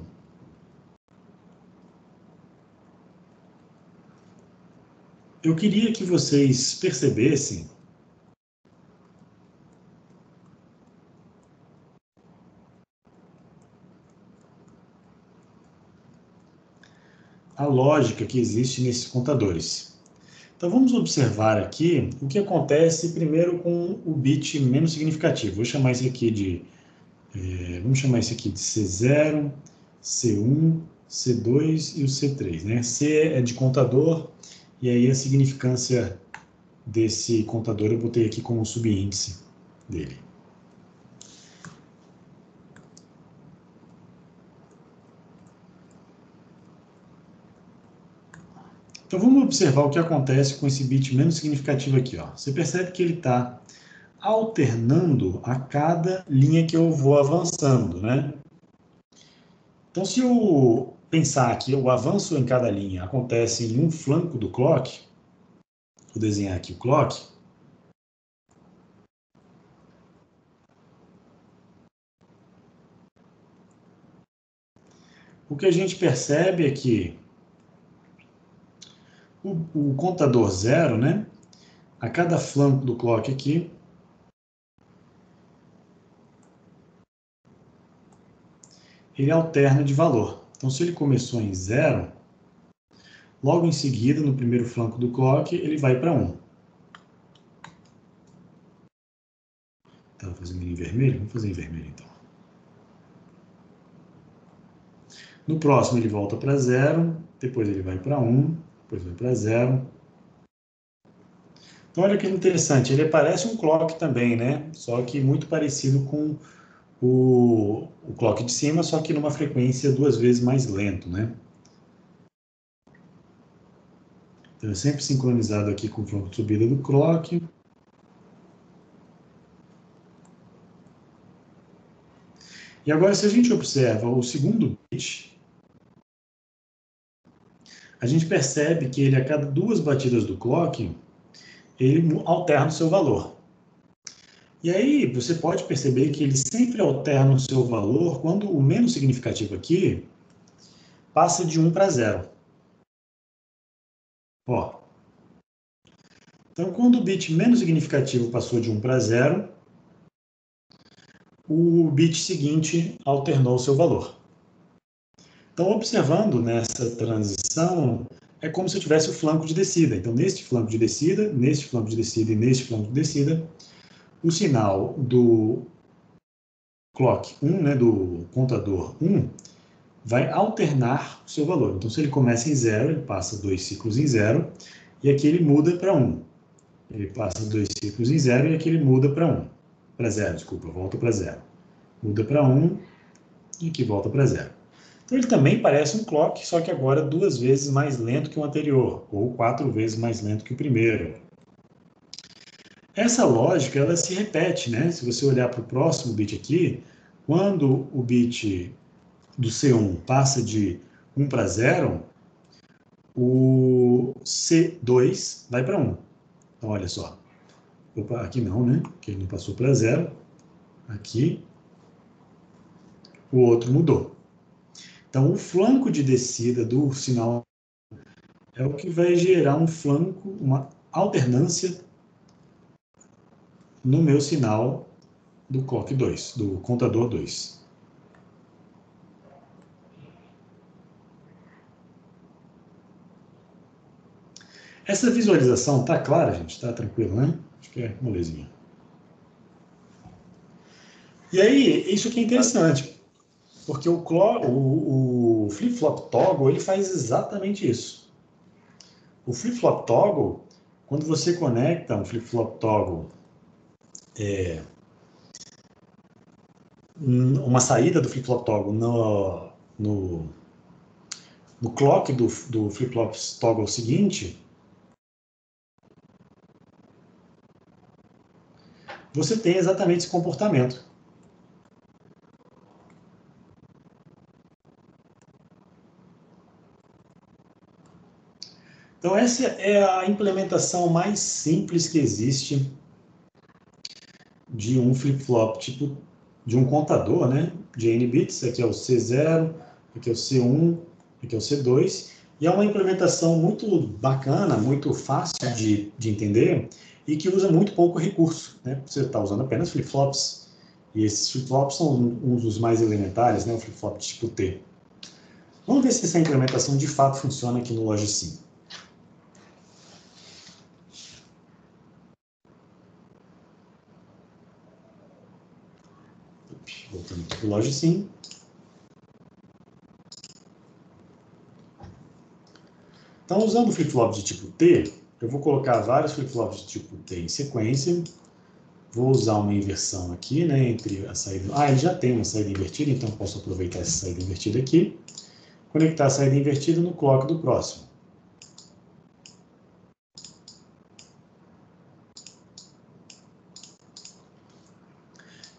Eu queria que vocês percebessem a lógica que existe nesses contadores. Então, vamos observar aqui o que acontece primeiro com o bit menos significativo. Vou chamar esse aqui de, vamos chamar esse aqui de C0, C1, C2 e o C3, né? C é de contador, e aí a significância desse contador eu botei aqui como subíndice dele. Então, vamos observar o que acontece com esse bit menos significativo aqui. Ó. Você percebe que ele está alternando a cada linha que eu vou avançando, né? Então, se eu pensar que o avanço em cada linha acontece em um flanco do clock, vou desenhar aqui o clock. O que a gente percebe é que o contador zero, né? A cada flanco do clock aqui, ele alterna de valor. Então, se ele começou em 0, logo em seguida, no primeiro flanco do clock, ele vai para 1. Estava fazendo em vermelho? Vamos fazer em vermelho, então. No próximo, ele volta para 0, depois ele vai para 1, depois vai para 0. Então, olha que interessante, ele parece um clock também, né? Só que muito parecido com o clock de cima, só que numa frequência 2 vezes mais lento, né? Então, é sempre sincronizado aqui com o flanco de subida do clock. E agora, se a gente observa o segundo bit, a gente percebe que ele, a cada 2 batidas do clock, ele alterna o seu valor. E aí, você pode perceber que ele sempre alterna o seu valor quando o menos significativo aqui passa de 1 para 0. Ó. Então, quando o bit menos significativo passou de 1 para 0, o bit seguinte alternou o seu valor. Então, observando nessa transição, é como se eu tivesse o flanco de descida. Então, neste flanco de descida, neste flanco de descida e neste flanco de descida, o sinal do clock 1, né, do contador 1, vai alternar o seu valor. Então, se ele começa em 0, ele passa 2 ciclos em 0, e aqui ele muda para 1. Ele passa 2 ciclos em 0, e aqui ele muda para 1. Para 0, desculpa, volta para 0. Muda para 1, e aqui volta para 0. Então, ele também parece um clock, só que agora 2 vezes mais lento que o anterior, ou 4 vezes mais lento que o primeiro. Essa lógica, ela se repete, né? Se você olhar para o próximo bit aqui, quando o bit do C1 passa de 1 para 0, o C2 vai para 1. Então, olha só. Opa, aqui não, né? Porque ele não passou para 0. Aqui, o outro mudou. Então, o flanco de descida do sinal é o que vai gerar um flanco, uma alternância no meu sinal do clock 2, do contador 2. Essa visualização tá clara, gente? Tá tranquilo, né? Acho que é molezinha. E aí, isso aqui é interessante, porque o flip-flop toggle, ele faz exatamente isso. O flip-flop toggle, quando você conecta um flip-flop toggle, uma saída do flip-flop toggle no clock do flip-flop toggle seguinte, você tem exatamente esse comportamento. Então, essa é a implementação mais simples que existe de um flip-flop, tipo de um contador, né? De N bits. Aqui é o C0, aqui é o C1, aqui é o C2. E é uma implementação muito bacana, muito fácil de entender e que usa muito pouco recurso, né? Você está usando apenas flip-flops. E esses flip-flops são uns dos mais elementares, né? O flip-flop tipo T. Vamos ver se essa implementação de fato funciona aqui no Logicsim. Voltando para o Logicsim. Então, usando o flip-flop de tipo T, eu vou colocar vários flip-flops de tipo T em sequência. Vou usar uma inversão aqui, né, entre a saída... ele já tem uma saída invertida, então posso aproveitar essa saída invertida aqui. Conectar a saída invertida no clock do próximo.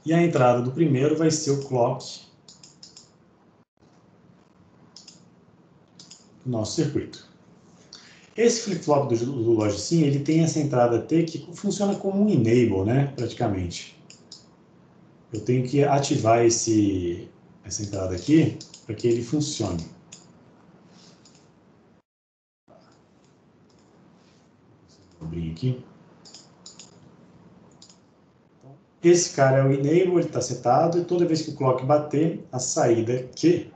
E a entrada do primeiro vai ser o clock do nosso circuito. Esse flip-flop do Logicsim, ele tem essa entrada T que funciona como um enable, né, praticamente. Eu tenho que ativar essa entrada aqui para que ele funcione. Vou abrir aqui. Esse cara é o enable, ele está setado, e toda vez que o clock bater, a saída Q.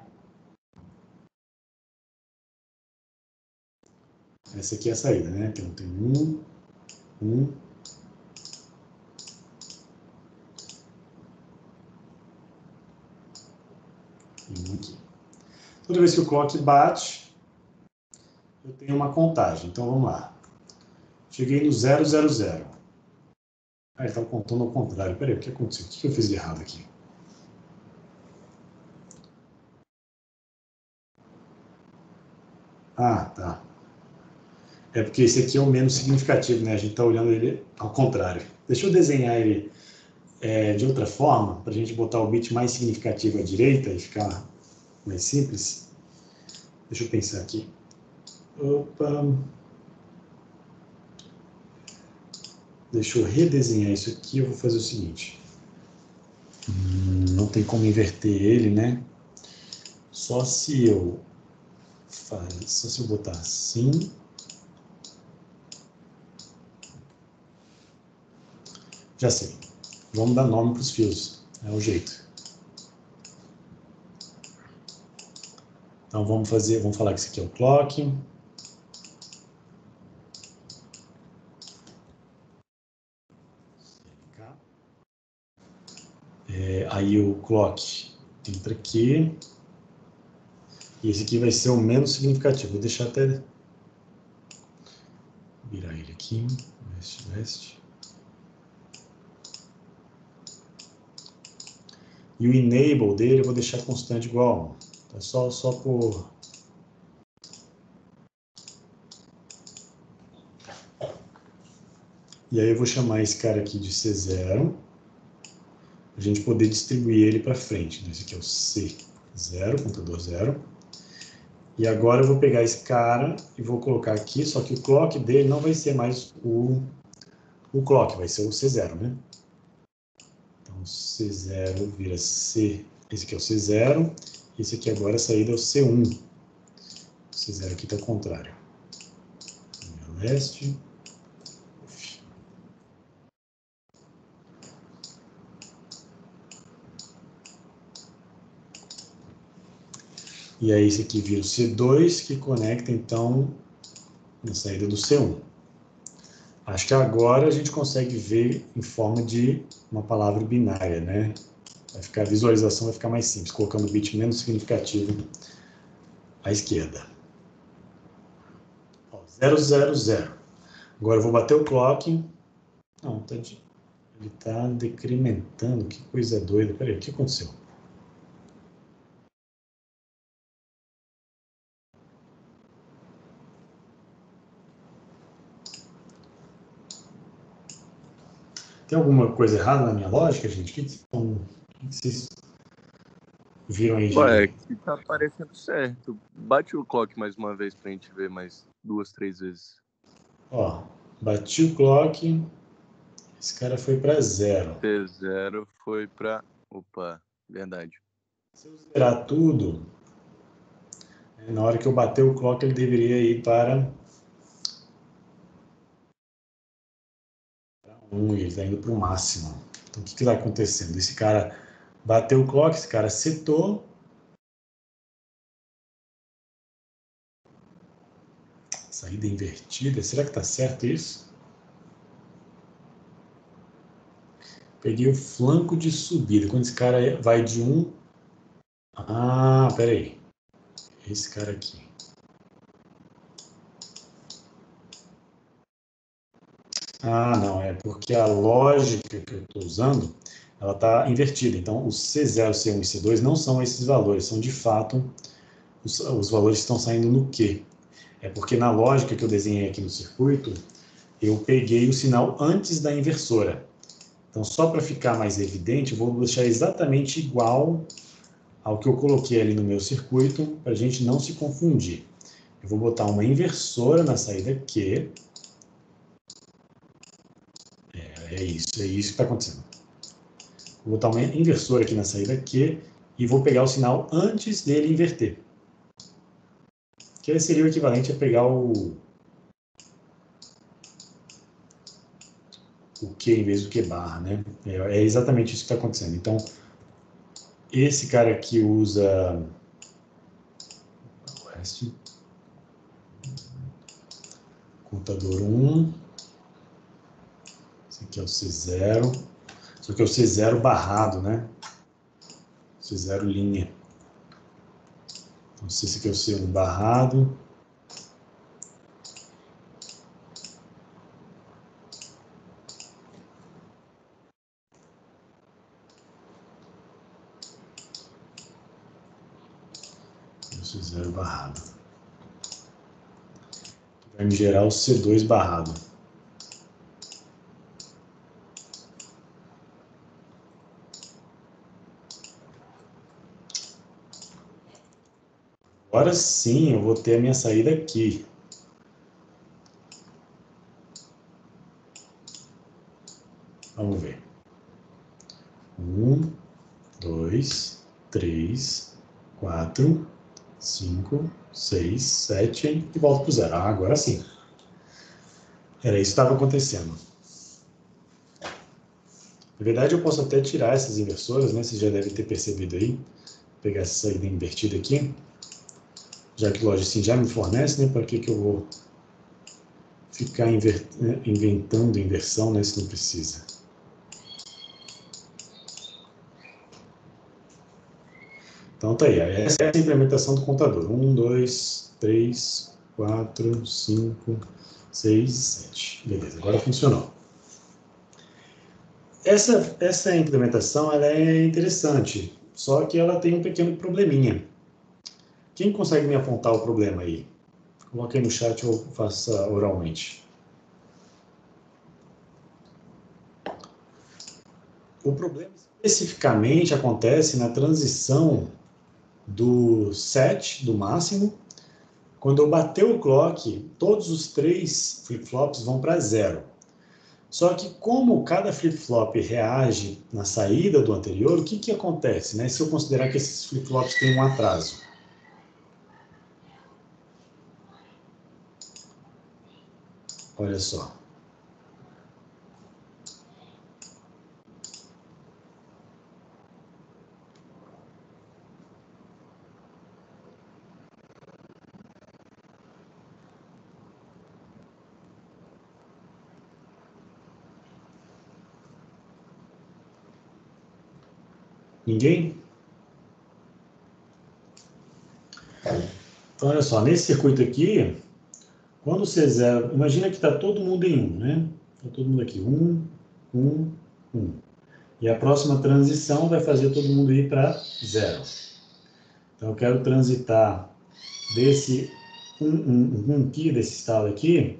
Essa aqui é a saída, né? Então tem um e um aqui. Toda vez que o clock bate, eu tenho uma contagem. Então vamos lá. Cheguei no 000. Ele estava contando ao contrário. Peraí, o que aconteceu? O que eu fiz de errado aqui? Tá. É porque esse aqui é o menos significativo, né? A gente está olhando ele ao contrário. Deixa eu desenhar ele de outra forma, para a gente botar o bit mais significativo à direita e ficar mais simples. Deixa eu pensar aqui. Opa. Deixa eu redesenhar isso aqui. Eu vou fazer o seguinte. Não tem como inverter ele, né? Só se eu botar assim. Já sei. Vamos dar nome para os fios. É o jeito. Então vamos falar que isso aqui é o clock. Aí o clock entra aqui. E esse aqui vai ser o menos significativo. Vou deixar até virar ele aqui. West. E o enable dele eu vou deixar constante igual a 1. Tá só por... E aí eu vou chamar esse cara aqui de C0. A gente poder distribuir ele para frente. Esse aqui é o C0, contador 0. E agora eu vou pegar esse cara e vou colocar aqui, só que o clock dele não vai ser mais o clock, vai ser o C0, né? Então, C0 vira C. Esse aqui é o C0. Esse aqui agora a saída é o C1. O C0 aqui está ao contrário. Leste. E aí esse aqui vira o C2, que conecta, então, na saída do C1. Acho que agora a gente consegue ver em forma de uma palavra binária, né? A visualização vai ficar mais simples, colocando o bit menos significativo à esquerda. 000. Agora eu vou bater o clock. Não, ele está decrementando. Que coisa doida. Peraí, o que aconteceu? Tem alguma coisa errada na minha lógica, gente? O que vocês viram aí? Ué, aqui tá aparecendo certo. Bate o clock mais uma vez pra gente ver mais 2, 3 vezes. Ó, bati o clock, esse cara foi para 0. T0 foi para... Opa, verdade. Se eu zerar tudo, na hora que eu bater o clock, ele deveria ir para 1, e ele está indo para o máximo. Então, o que está acontecendo? Esse cara bateu o clock, esse cara setou. Saída invertida, será que está certo isso? Peguei o flanco de subida. Quando esse cara vai de 1... Ah, peraí. Esse cara aqui. Ah, não, é porque a lógica que eu estou usando, ela está invertida. Então, os C0, C1 e C2 não são esses valores, são de fato os valores que estão saindo no Q. É porque na lógica que eu desenhei aqui no circuito, eu peguei o sinal antes da inversora. Então, só para ficar mais evidente, eu vou deixar exatamente igual ao que eu coloquei ali no meu circuito, para a gente não se confundir. Eu vou botar uma inversora na saída Q. É isso que está acontecendo. Vou botar uma inversora aqui na saída Q e vou pegar o sinal antes dele inverter. Que seria o equivalente a pegar o Q em vez do Q barra, né? É exatamente isso que está acontecendo. Então, esse cara aqui usa... Contador 1. Esse aqui é o C0. Só que é o C0 barrado, né? C0 linha. Então, se esse aqui é o C1 barrado. E o C0 barrado. Vai me gerar o C2 barrado. Agora sim, eu vou ter a minha saída aqui. Vamos ver. 1, 2, 3, 4, 5, 6, 7 e volto para o 0. Ah, agora sim. Era isso que estava acontecendo. Na verdade, eu posso até tirar essas inversoras, né? Vocês já devem ter percebido aí. Vou pegar essa saída invertida aqui. Já que o Logicsim já me fornece, né? Para que eu vou ficar inventando inversão, né? Se não precisa. Então tá aí, essa é a implementação do contador. 1, 2, 3, 4, 5, 6, 7. Beleza, agora funcionou. Essa implementação ela é interessante, só que ela tem um pequeno probleminha. Quem consegue me apontar o problema aí? Coloque aí no chat ou faça oralmente. O problema especificamente acontece na transição do set, do máximo. Quando eu bater o clock, todos os 3 flip-flops vão para 0. Só que como cada flip-flop reage na saída do anterior, o que acontece, né? Se eu considerar que esses flip-flops têm um atraso. Olha só. Ninguém? Então, olha só, nesse circuito aqui, quando o C0... Imagina que está todo mundo em 1, né? Está todo mundo aqui, 1, 1, 1. E a próxima transição vai fazer todo mundo ir para 0. Então, eu quero transitar desse 1 aqui, desse estado aqui,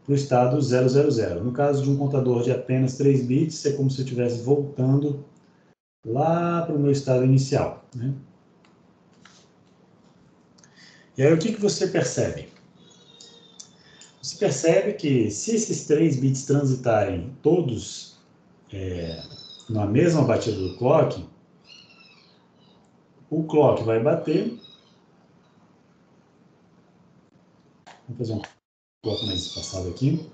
para o estado 000. No caso de um contador de apenas 3 bits, é como se eu estivesse voltando lá para o meu estado inicial, né? E aí, o que você percebe? você percebe que se esses 3 bits transitarem todos na mesma batida do clock, o clock vai bater. Vamos fazer um clock mais espaçado aqui.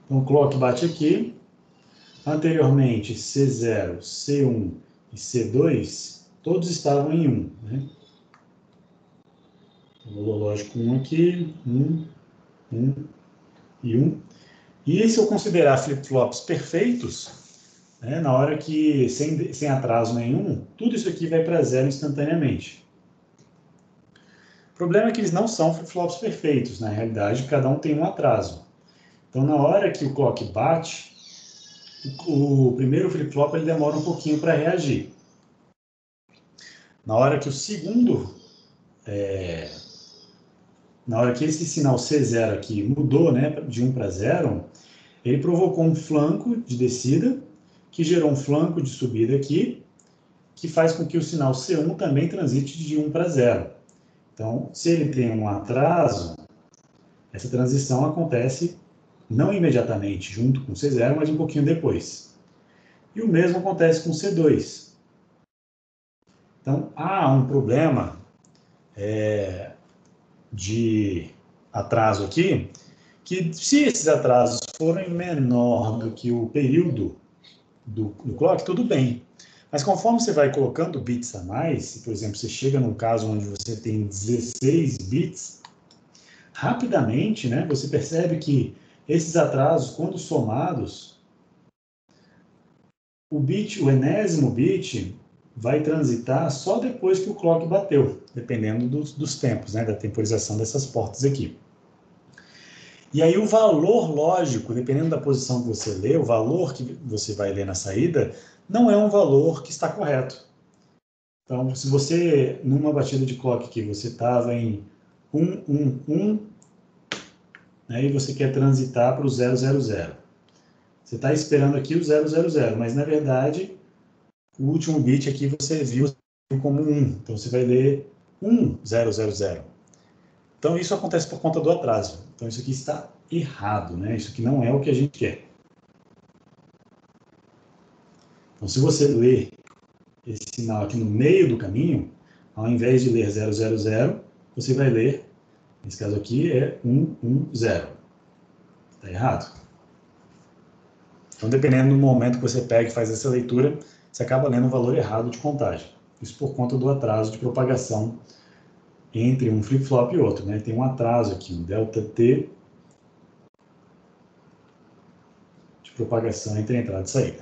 Então, o clock bate aqui. Anteriormente, C0, C1 e C2, todos estavam em 1. Né? O valor lógico 1 aqui, 1 e 1. E se eu considerar flip-flops perfeitos, né, na hora que, sem atraso nenhum, tudo isso aqui vai para 0 instantaneamente. O problema é que eles não são flip-flops perfeitos. Na realidade, cada um tem um atraso. Então, na hora que o clock bate, o primeiro flip-flop ele demora um pouquinho para reagir. Na hora que o segundo... na hora que esse sinal C0 aqui mudou, né, de 1 para 0, ele provocou um flanco de descida, que gerou um flanco de subida aqui, que faz com que o sinal C1 também transite de 1 para 0. Então, se ele tem um atraso, essa transição acontece não imediatamente junto com o C0, mas um pouquinho depois. E o mesmo acontece com o C2. Então, há um problema de atraso aqui, que se esses atrasos forem menor do que o período do clock, tudo bem. Mas conforme você vai colocando bits a mais, por exemplo, você chega num caso onde você tem 16 bits, rapidamente, né, você percebe que esses atrasos, quando somados, o enésimo bit vai transitar só depois que o clock bateu, dependendo dos tempos, né, da temporização dessas portas aqui. E aí o valor lógico, dependendo da posição que você lê, o valor que você vai ler na saída, não é um valor que está correto. Então, se você, numa batida de clock aqui, você estava em 111, né, e você quer transitar para o 000. Você está esperando aqui o 000, mas na verdade, o último bit aqui você viu como 1. Então, você vai ler 1000. Então, isso acontece por conta do atraso. Então, isso aqui está errado, né? Isso aqui não é o que a gente quer. Então, se você ler esse sinal aqui no meio do caminho, ao invés de ler 000, você vai ler, nesse caso aqui, é 110. Está errado. Então, dependendo do momento que você pega e faz essa leitura, você acaba lendo um valor errado de contagem. Isso por conta do atraso de propagação entre um flip-flop e outro, né? Tem um atraso aqui, um ΔT de propagação entre entrada e saída.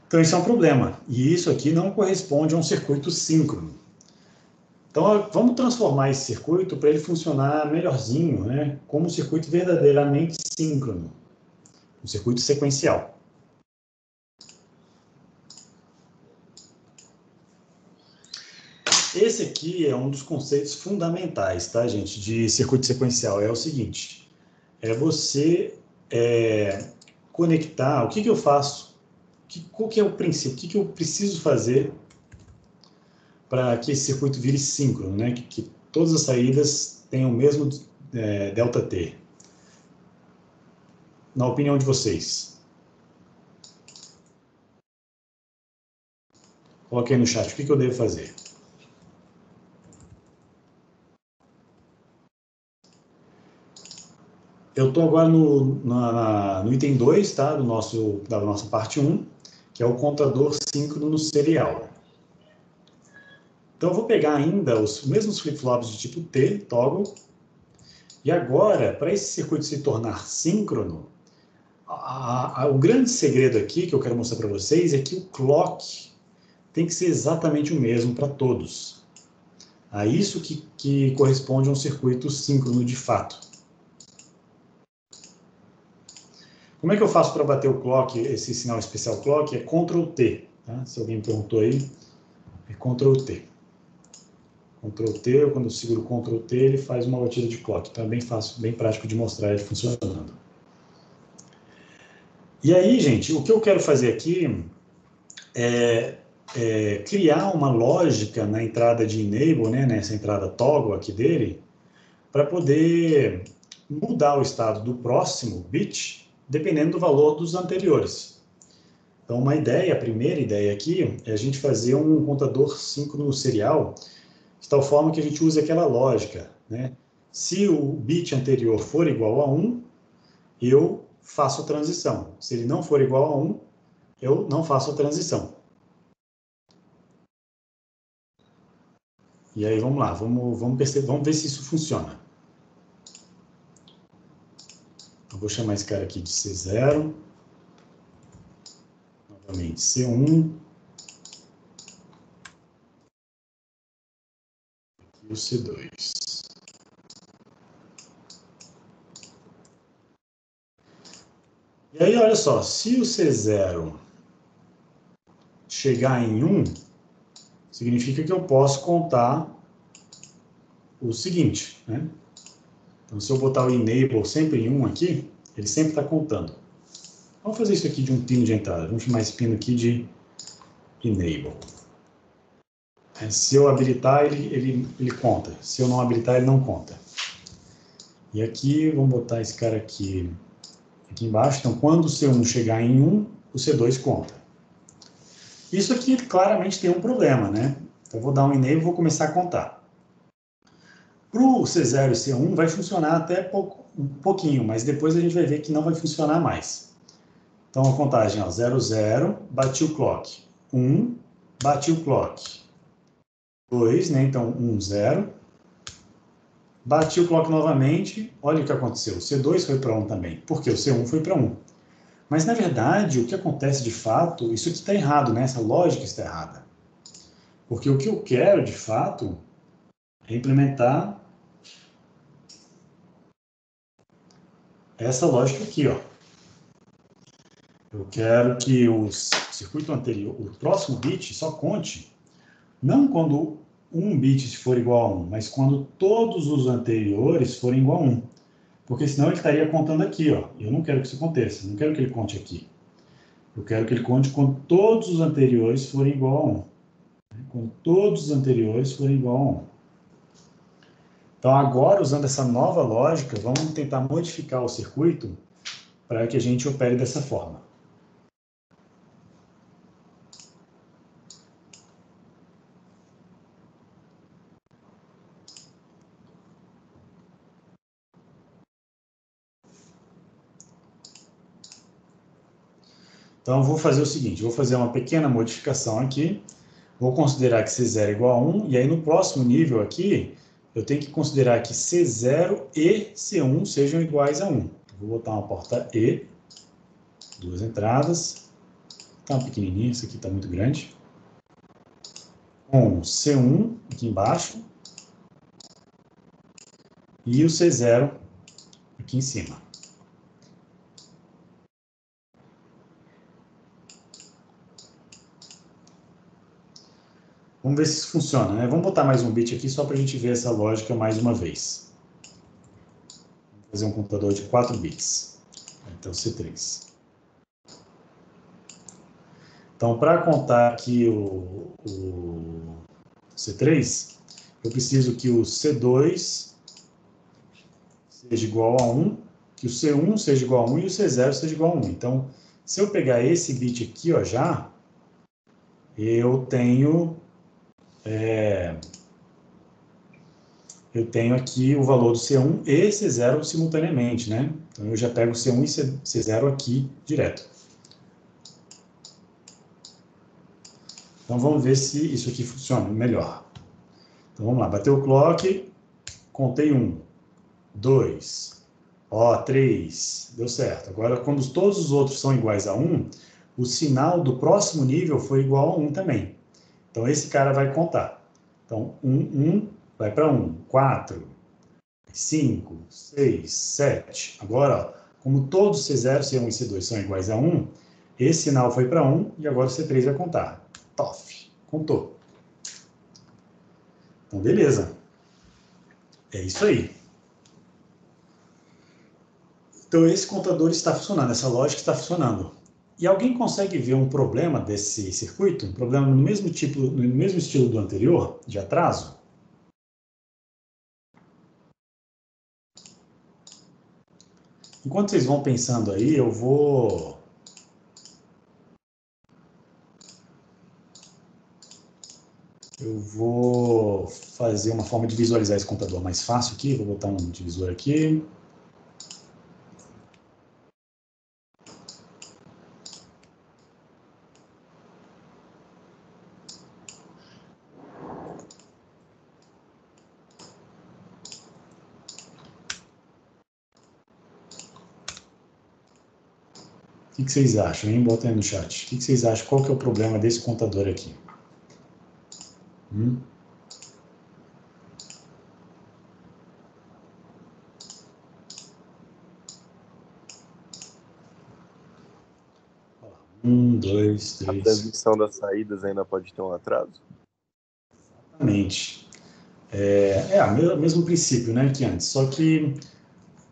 Então, isso é um problema. E isso aqui não corresponde a um circuito síncrono. Então, vamos transformar esse circuito para ele funcionar melhorzinho, né? Como um circuito verdadeiramente síncrono. Um circuito sequencial. Esse aqui é um dos conceitos fundamentais, tá, gente, de circuito sequencial. É o seguinte, é você conectar, o que eu faço, qual que é o princípio, o que eu preciso fazer para que esse circuito vire síncrono, né, que todas as saídas tenham o mesmo ΔT. Na opinião de vocês. Coloque aí no chat, o que eu devo fazer? Eu estou agora no item 2, tá, da nossa parte 1, que é o contador síncrono serial. Então, eu vou pegar ainda os mesmos flip-flops de tipo T, toggle, e agora, para esse circuito se tornar síncrono, o grande segredo aqui que eu quero mostrar para vocês é que o clock tem que ser exatamente o mesmo para todos. A isso que corresponde a um circuito síncrono de fato. Como é que eu faço para bater o clock, esse sinal especial clock? É Ctrl T. Tá? Se alguém me perguntou aí, é Ctrl T. Ctrl T, quando eu seguro Ctrl T, ele faz uma batida de clock. Então é bem fácil, bem prático de mostrar ele funcionando. E aí, gente, o que eu quero fazer aqui é criar uma lógica na entrada de enable, né, nessa entrada toggle aqui dele, para poder mudar o estado do próximo bit, dependendo do valor dos anteriores. Então, uma ideia, a primeira ideia aqui, é a gente fazer um contador síncrono serial, de tal forma que a gente use aquela lógica, né? Se o bit anterior for igual a 1, eu faço a transição. Se ele não for igual a 1, eu não faço a transição. E aí, vamos lá, vamos ver se isso funciona. Eu vou chamar esse cara aqui de C0. Novamente, C1. E o C2. E aí, olha só, se o C0 chegar em 1, significa que eu posso contar o seguinte, né? Então, se eu botar o enable sempre em 1 aqui, ele sempre está contando. Vamos fazer isso aqui de um pino de entrada. Vamos chamar esse pino aqui de enable. Se eu habilitar, ele conta. Se eu não habilitar, ele não conta. E aqui, vamos botar esse cara aqui embaixo. Então, quando o C1 chegar em 1, o C2 conta. Isso aqui claramente tem um problema, né? Então, eu vou dar um enable e vou começar a contar. Para o C0 e C1 vai funcionar até um pouquinho, mas depois a gente vai ver que não vai funcionar mais. Então, a contagem, ó, 0, 0, bati o clock. 1, bati o clock. 2, né? Então, 1, 0. Bati o clock novamente, olha o que aconteceu. O C2 foi para 1 também, porque o C1 foi para 1. Mas, na verdade, o que acontece de fato, isso aqui está errado, né? Essa lógica está errada. Porque o que eu quero, de fato, é implementar essa lógica aqui, ó. Eu quero que o circuito anterior, o próximo bit, só conte, não quando um bit for igual a 1, mas quando todos os anteriores forem igual a 1. Porque senão ele estaria contando aqui, ó. Eu não quero que isso aconteça, não quero que ele conte aqui. Eu quero que ele conte quando todos os anteriores forem igual a 1. Quando todos os anteriores forem igual a 1. Então, agora, usando essa nova lógica, vamos tentar modificar o circuito para que a gente opere dessa forma. Então, eu vou fazer o seguinte, vou fazer uma pequena modificação aqui, vou considerar que C0 é igual a 1, e aí no próximo nível aqui, eu tenho que considerar que C0 e C1 sejam iguais a 1. Vou botar uma porta E, duas entradas, tá pequenininha, essa aqui está muito grande, com C1 aqui embaixo, e o C0 aqui em cima. Vamos ver se isso funciona, né? Vamos botar mais um bit aqui só para a gente ver essa lógica mais uma vez. Vamos fazer um computador de 4 bits. Então, C3. Então, para contar aqui o C3, eu preciso que o C2 seja igual a 1, que o C1 seja igual a 1 e o C0 seja igual a 1. Então, se eu pegar esse bit aqui, ó, já, eu tenho aqui o valor do C1 e C0 simultaneamente, né? Então, eu já pego C1 e C0 aqui direto. Então, vamos ver se isso aqui funciona melhor. Então, vamos lá. Bateu o clock, contei 1, 2, 3, deu certo. Agora, quando todos os outros são iguais a 1, o sinal do próximo nível foi igual a 1 também. Então, esse cara vai contar. Então, 1 vai para 1, 4, 5, 6, 7. Agora, ó, como todos C0, C1 e C2 são iguais a 1, esse sinal foi para 1 e agora o C3 vai contar. Tof, contou. Então, beleza. É isso aí. Então, esse contador está funcionando, essa lógica está funcionando. E alguém consegue ver um problema desse circuito? Um problema no mesmo tipo, no mesmo estilo do anterior, de atraso? Enquanto vocês vão pensando aí, eu vou fazer uma forma de visualizar esse computador mais fácil aqui. Vou botar um divisor aqui. O que vocês acham, hein? Bota aí no chat. O que vocês acham? Qual que é o problema desse computador aqui? 1, 2, 3. A transmissão das saídas ainda pode ter um atraso? Exatamente. O mesmo princípio, né, que antes. Só que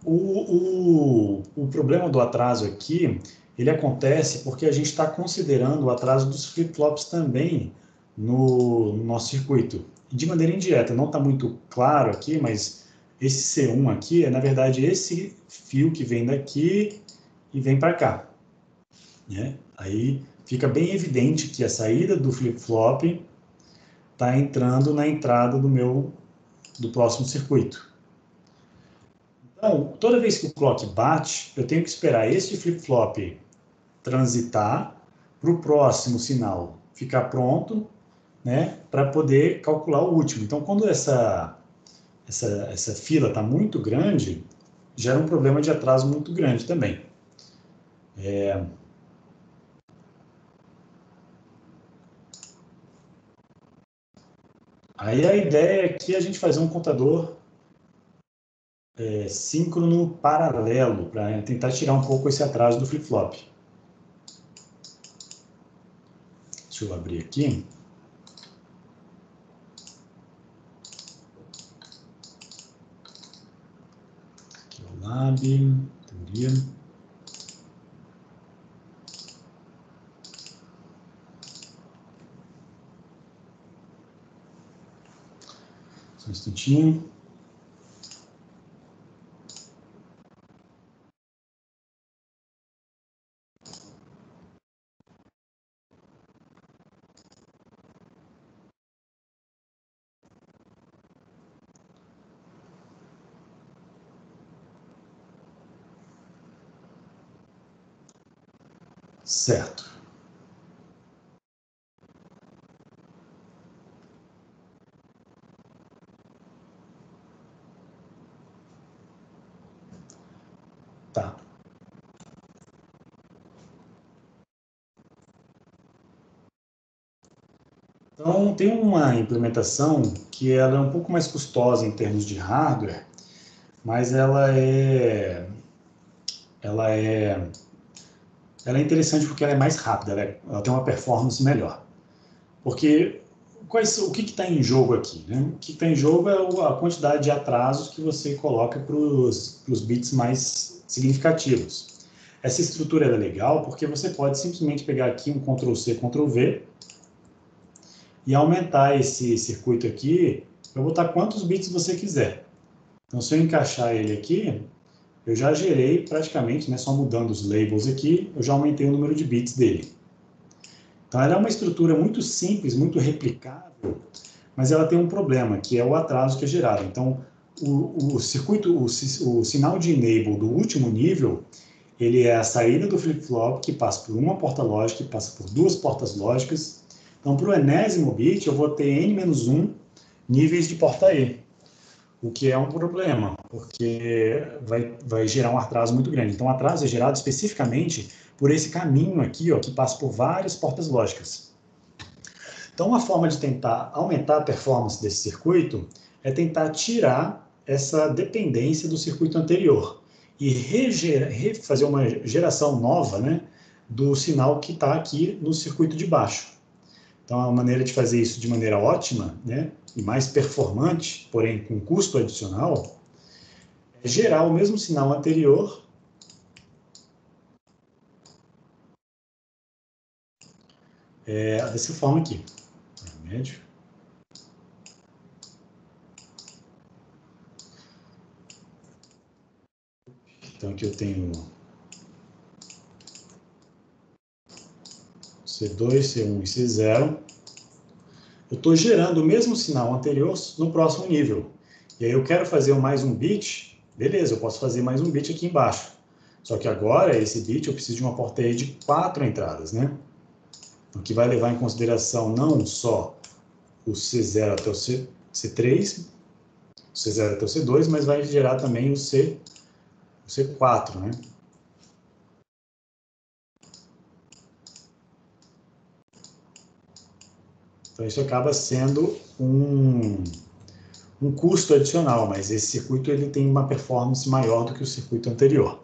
o problema do atraso aqui, ele acontece porque a gente está considerando o atraso dos flip-flops também no nosso circuito. E de maneira indireta, não está muito claro aqui, mas esse C1 aqui é, na verdade, esse fio que vem daqui e vem para cá. Né? Aí fica bem evidente que a saída do flip-flop está entrando na entrada do próximo circuito. Então, toda vez que o clock bate, eu tenho que esperar esse flip-flop transitar para o próximo sinal ficar pronto, né, para poder calcular o último. Então, quando essa fila está muito grande, gera um problema de atraso muito grande também. Aí a ideia é que a gente fazer um contador síncrono paralelo, para tentar tirar um pouco esse atraso do flip-flop. Deixa eu abrir aqui. Aqui é o Lab, teoria. Só um instantinho. Certo. Tá. Então, tem uma implementação que ela é um pouco mais custosa em termos de hardware, mas ela é interessante porque ela é mais rápida, ela tem uma performance melhor. Porque o que está em jogo aqui? Né? O que está em jogo é a quantidade de atrasos que você coloca para os bits mais significativos. Essa estrutura é legal porque você pode simplesmente pegar aqui um Ctrl+C, Ctrl+V e aumentar esse circuito aqui para botar quantos bits você quiser. Então, se eu encaixar ele aqui, eu já gerei praticamente, né, só mudando os labels aqui, eu já aumentei o número de bits dele. Então, ela é uma estrutura muito simples, muito replicável, mas ela tem um problema, que é o atraso que é gerado. Então, o circuito, o sinal de enable do último nível, ele é a saída do flip-flop que passa por uma porta lógica, que passa por duas portas lógicas. Então, para o enésimo bit, eu vou ter n-1 níveis de porta E, o que é um problema, porque vai gerar um atraso muito grande. Então, o atraso é gerado especificamente por esse caminho aqui, ó, que passa por várias portas lógicas. Então, uma forma de tentar aumentar a performance desse circuito é tentar tirar essa dependência do circuito anterior e fazer uma geração nova, né, do sinal que está aqui no circuito de baixo. Então, a maneira de fazer isso de maneira ótima, né, e mais performante, porém com custo adicional, é gerar o mesmo sinal anterior dessa forma aqui. Médio. Então, aqui eu tenho C2, C1 e C0. Eu estou gerando o mesmo sinal anterior no próximo nível. E aí eu quero fazer mais um bit, beleza, eu posso fazer mais um bit aqui embaixo. Só que agora, esse bit, eu preciso de uma porta aí de 4 entradas, né? O que vai levar em consideração não só o C0 até o C3, o C0 até o C2, mas vai gerar também o C4, né? Então, isso acaba sendo um custo adicional, mas esse circuito ele tem uma performance maior do que o circuito anterior.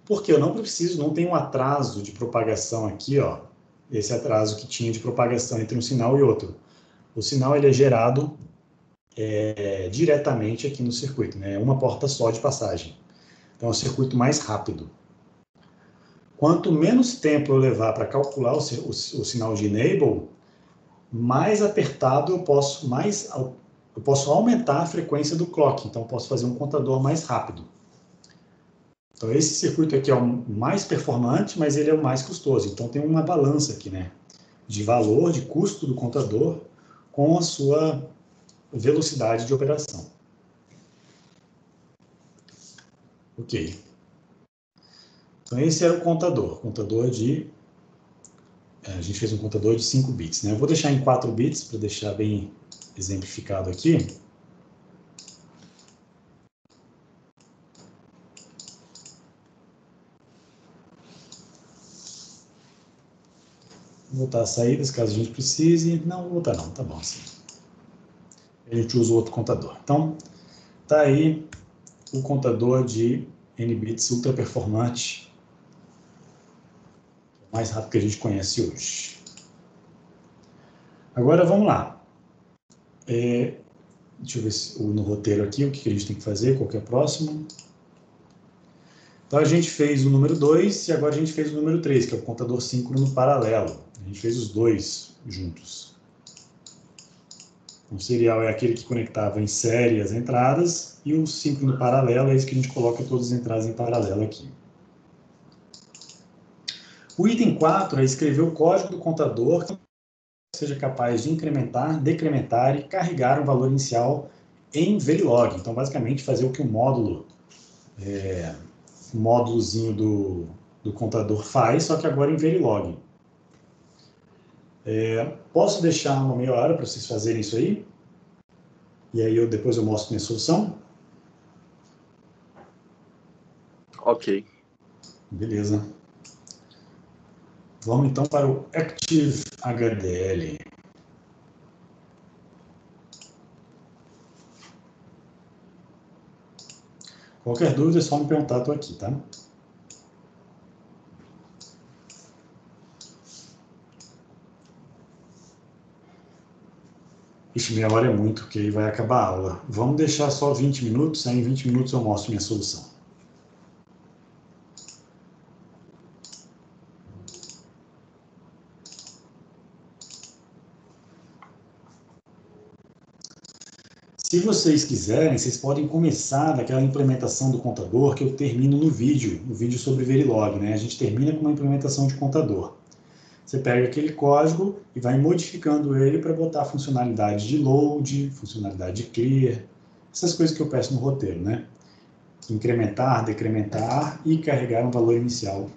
Porque eu não preciso, não tem um atraso de propagação aqui, ó, esse atraso que tinha de propagação entre um sinal e outro. O sinal ele é gerado diretamente aqui no circuito, né? Uma porta só de passagem. Então, é um circuito mais rápido. Quanto menos tempo eu levar para calcular o sinal de enable, mais apertado eu posso aumentar a frequência do clock, então eu posso fazer um contador mais rápido. Então esse circuito aqui é o mais performante, mas ele é o mais custoso, então tem uma balança aqui, né, de valor, de custo do contador com a sua velocidade de operação. Ok. Então esse era o contador a gente fez um contador de 5 bits, né? Eu vou deixar em 4 bits para deixar bem exemplificado aqui. Vou botar as saídas, caso a gente precise. Não, vou botar não, tá bom assim. A gente usa o outro contador. Então, tá aí o contador de N-bits ultra performante, o mais rápido que a gente conhece hoje. Agora, vamos lá. Deixa eu ver no roteiro aqui o que a gente tem que fazer, qual que é o próximo. Então, a gente fez o número 2 e agora a gente fez o número 3, que é o contador síncrono paralelo. A gente fez os dois juntos. O serial é aquele que conectava em série as entradas, e o síncrono paralelo é esse que a gente coloca todas as entradas em paralelo aqui. O item 4 é escrever o código do contador que seja capaz de incrementar, decrementar e carregar um valor inicial em Verilog. Então, basicamente, fazer o que o módulozinho do contador faz, só que agora em Verilog. Posso deixar uma meia hora para vocês fazerem isso aí? E aí depois eu mostro minha solução? Ok. Beleza. Vamos então para o ActiveHDL. Qualquer dúvida é só me perguntar, estou aqui, tá? Ixi, meia hora é muito, porque aí vai acabar a aula. Vamos deixar só 20 minutos, aí em 20 minutos eu mostro minha solução. Se vocês quiserem, vocês podem começar daquela implementação do contador que eu termino no vídeo sobre Verilog, né? A gente termina com uma implementação de contador. Você pega aquele código e vai modificando ele para botar funcionalidade de load, funcionalidade de clear, essas coisas que eu peço no roteiro, né? Incrementar, decrementar e carregar um valor inicial.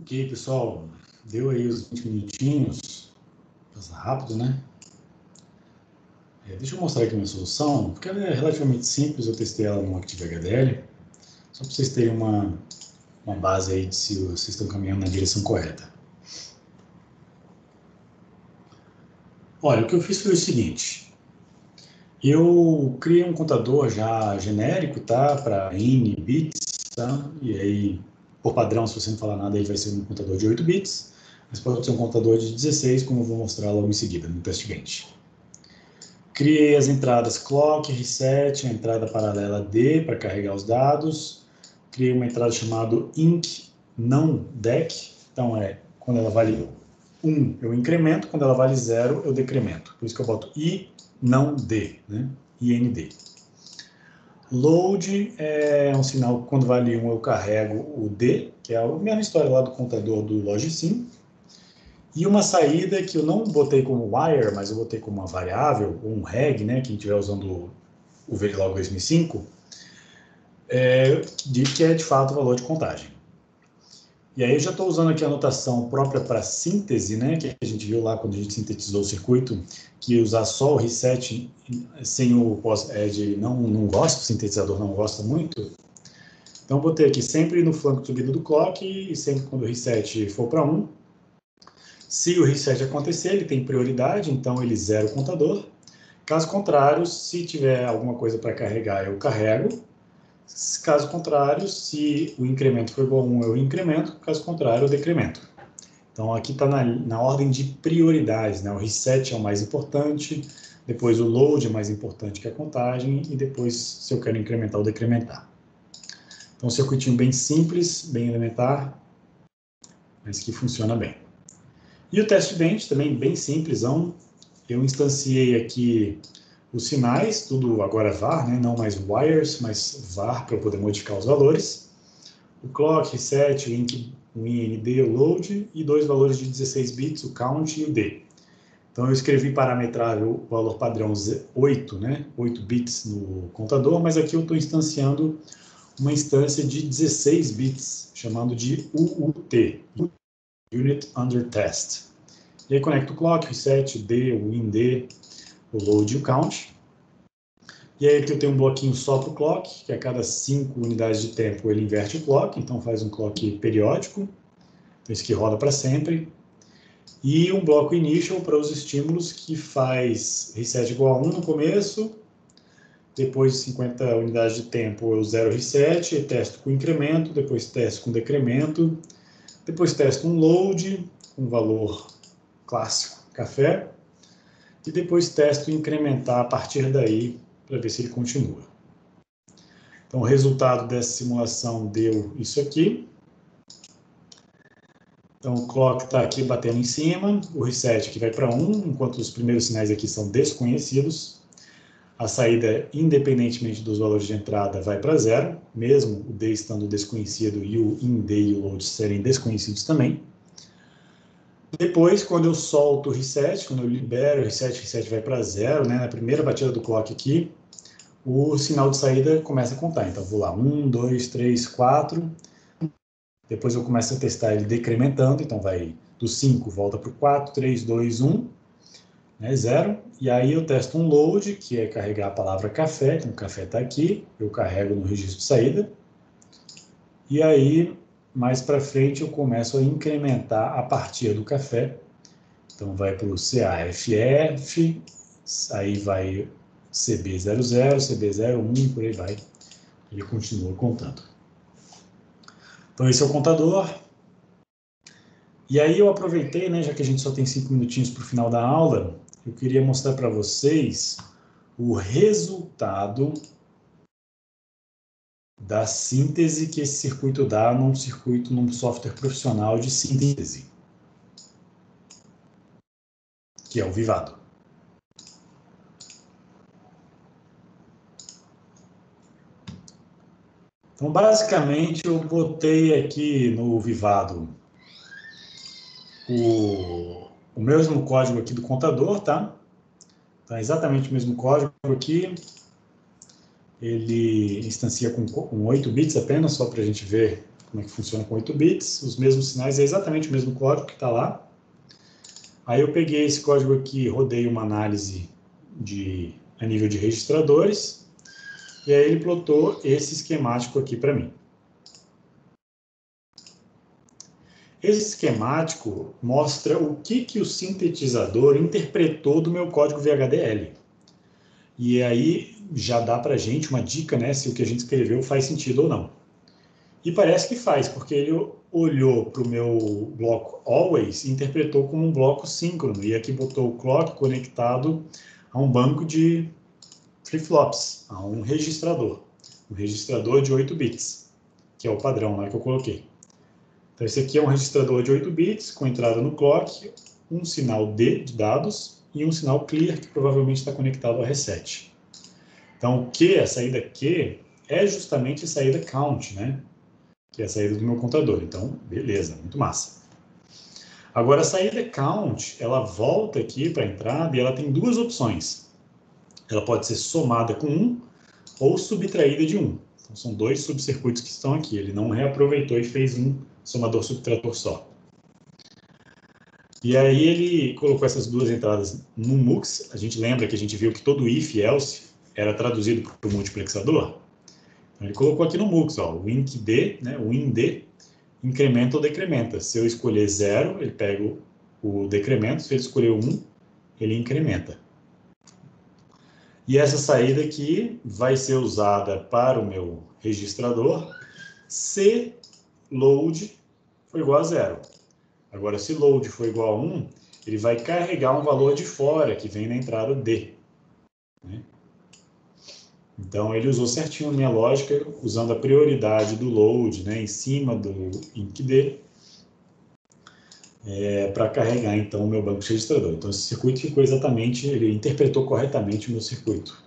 Ok, pessoal, deu aí os 20 minutinhos, passa rápido, né? Deixa eu mostrar aqui a minha solução, porque ela é relativamente simples, eu testei ela no ActiveHDL, só para vocês terem uma base aí de se vocês estão caminhando na direção correta. Olha, o que eu fiz foi o seguinte, eu criei um contador já genérico, tá, para N bits, tá, e aí, por padrão, se você não falar nada, aí vai ser um contador de 8 bits, mas pode ser um contador de 16, como eu vou mostrar logo em seguida, no teste bench. Criei as entradas clock, reset, a entrada paralela D para carregar os dados. Criei uma entrada chamada inc não dec. Então, quando ela vale 1, eu incremento. Quando ela vale 0, eu decremento. Por isso que eu boto I não D, né? IND. Load é um sinal que quando vale 1, eu carrego o D, que é a mesma história lá do contador do Logsim. E uma saída que eu não botei como wire, mas eu botei como uma variável, ou um reg, né, quem estiver usando o Verilog 2005, que é de fato o valor de contagem. E aí eu já estou usando aqui a notação própria para síntese, né, que a gente viu lá quando a gente sintetizou o circuito, que usar só o reset sem o pós-add não gosta, o sintetizador não gosta muito. Então eu botei aqui sempre no flanco de subida do clock e sempre quando o reset for para 1, se o reset acontecer, ele tem prioridade, então ele zera o contador. Caso contrário, se tiver alguma coisa para carregar, eu carrego. Caso contrário, se o incremento for igual a 1, eu incremento. Caso contrário, eu decremento. Então, aqui está na ordem de prioridades, né? O reset é o mais importante, depois o load é mais importante que a contagem, e depois, se eu quero incrementar ou decrementar. Então, um circuitinho bem simples, bem elementar, mas que funciona bem. E o teste bench também bem simplesão. Eu instanciei aqui os sinais, tudo agora var, né? Não mais wires, mas var para eu poder modificar os valores. O clock, reset, o IND, o load e 2 valores de 16 bits, o count e o D. Então eu escrevi parametrar o valor padrão 8, né? 8 bits no contador, mas aqui eu estou instanciando uma instância de 16 bits, chamando de UUT, Unit Under Test. E aí conecto o clock, o reset, o D, o IND, o load e o count. E aí aqui eu tenho um bloquinho só para o clock, que a cada 5 unidades de tempo ele inverte o clock, então faz um clock periódico, então esse aqui roda para sempre. E um bloco initial para os estímulos, que faz reset igual a 1 no começo, depois de 50 unidades de tempo eu zero reset, e testo com incremento, depois testo com decremento, depois testo um load com valor clássico, café, e depois testo incrementar a partir daí para ver se ele continua. Então, o resultado dessa simulação deu isso aqui. Então, o clock está aqui batendo em cima, o reset que vai para 1, enquanto os primeiros sinais aqui são desconhecidos. A saída, independentemente dos valores de entrada, vai para 0, mesmo o D estando desconhecido e o IND e o load serem desconhecidos também. Depois, quando eu solto o reset, quando eu libero o reset vai para 0, né? Na primeira batida do clock aqui, o sinal de saída começa a contar. Então, vou lá, 1, 2, 3, 4. Depois eu começo a testar ele decrementando, então vai do 5, volta para o 4, 3, 2, 1, né, 0. E aí eu testo um load, que é carregar a palavra café, então o café está aqui, eu carrego no registro de saída. E aí, mais para frente, eu começo a incrementar a partir do café. Então vai para o CAFF, aí vai CB00, CB01 e por aí vai. Ele continua contando. Então esse é o contador. E aí eu aproveitei, né, já que a gente só tem 5 minutinhos para o final da aula, eu queria mostrar para vocês o resultado da síntese que esse circuito dá num software profissional de síntese, que é o Vivado. Então, basicamente, eu botei aqui no Vivado o mesmo código aqui do contador, tá? Então, é exatamente o mesmo código aqui. Ele instancia com 8 bits apenas, só para a gente ver como é que funciona com 8 bits, os mesmos sinais, é exatamente o mesmo código que está lá. Aí eu peguei esse código aqui, rodei uma análise a nível de registradores, e aí ele plotou esse esquemático aqui para mim. Esse esquemático mostra o que o sintetizador interpretou do meu código VHDL. E aí já dá para a gente uma dica, né, se o que a gente escreveu faz sentido ou não. E parece que faz, porque ele olhou para o meu bloco always e interpretou como um bloco síncrono. E aqui botou o clock conectado a um banco de flip-flops, a um registrador de 8 bits, que é o padrão lá que eu coloquei. Então, esse aqui é um registrador de 8 bits, com entrada no clock, um sinal D de dados e um sinal clear, que provavelmente está conectado ao reset. Então, o Q, a saída Q, é justamente a saída count, né? Que é a saída do meu contador. Então, beleza, muito massa. Agora, a saída count, ela volta aqui para a entrada e ela tem duas opções. Ela pode ser somada com 1 ou subtraída de 1. Então, são dois subcircuitos que estão aqui. Ele não reaproveitou e fez um somador-subtrator só. E aí ele colocou essas duas entradas no MUX. A gente lembra que a gente viu que todo if e else era traduzido para o multiplexador. Então, ele colocou aqui no MUX, ó, o INC-D, né, o IN-D, incrementa ou decrementa. Se eu escolher 0, ele pega o decremento. Se ele escolher 1, ele incrementa. E essa saída aqui vai ser usada para o meu registrador se load for igual a 0. Agora, se load for igual a 1, ele vai carregar um valor de fora que vem na entrada D. Né? Então, ele usou certinho a minha lógica, usando a prioridade do load, né, em cima do INC-D, para carregar, então, o meu banco de registrador. Então, esse circuito ficou exatamente, ele interpretou corretamente o meu circuito.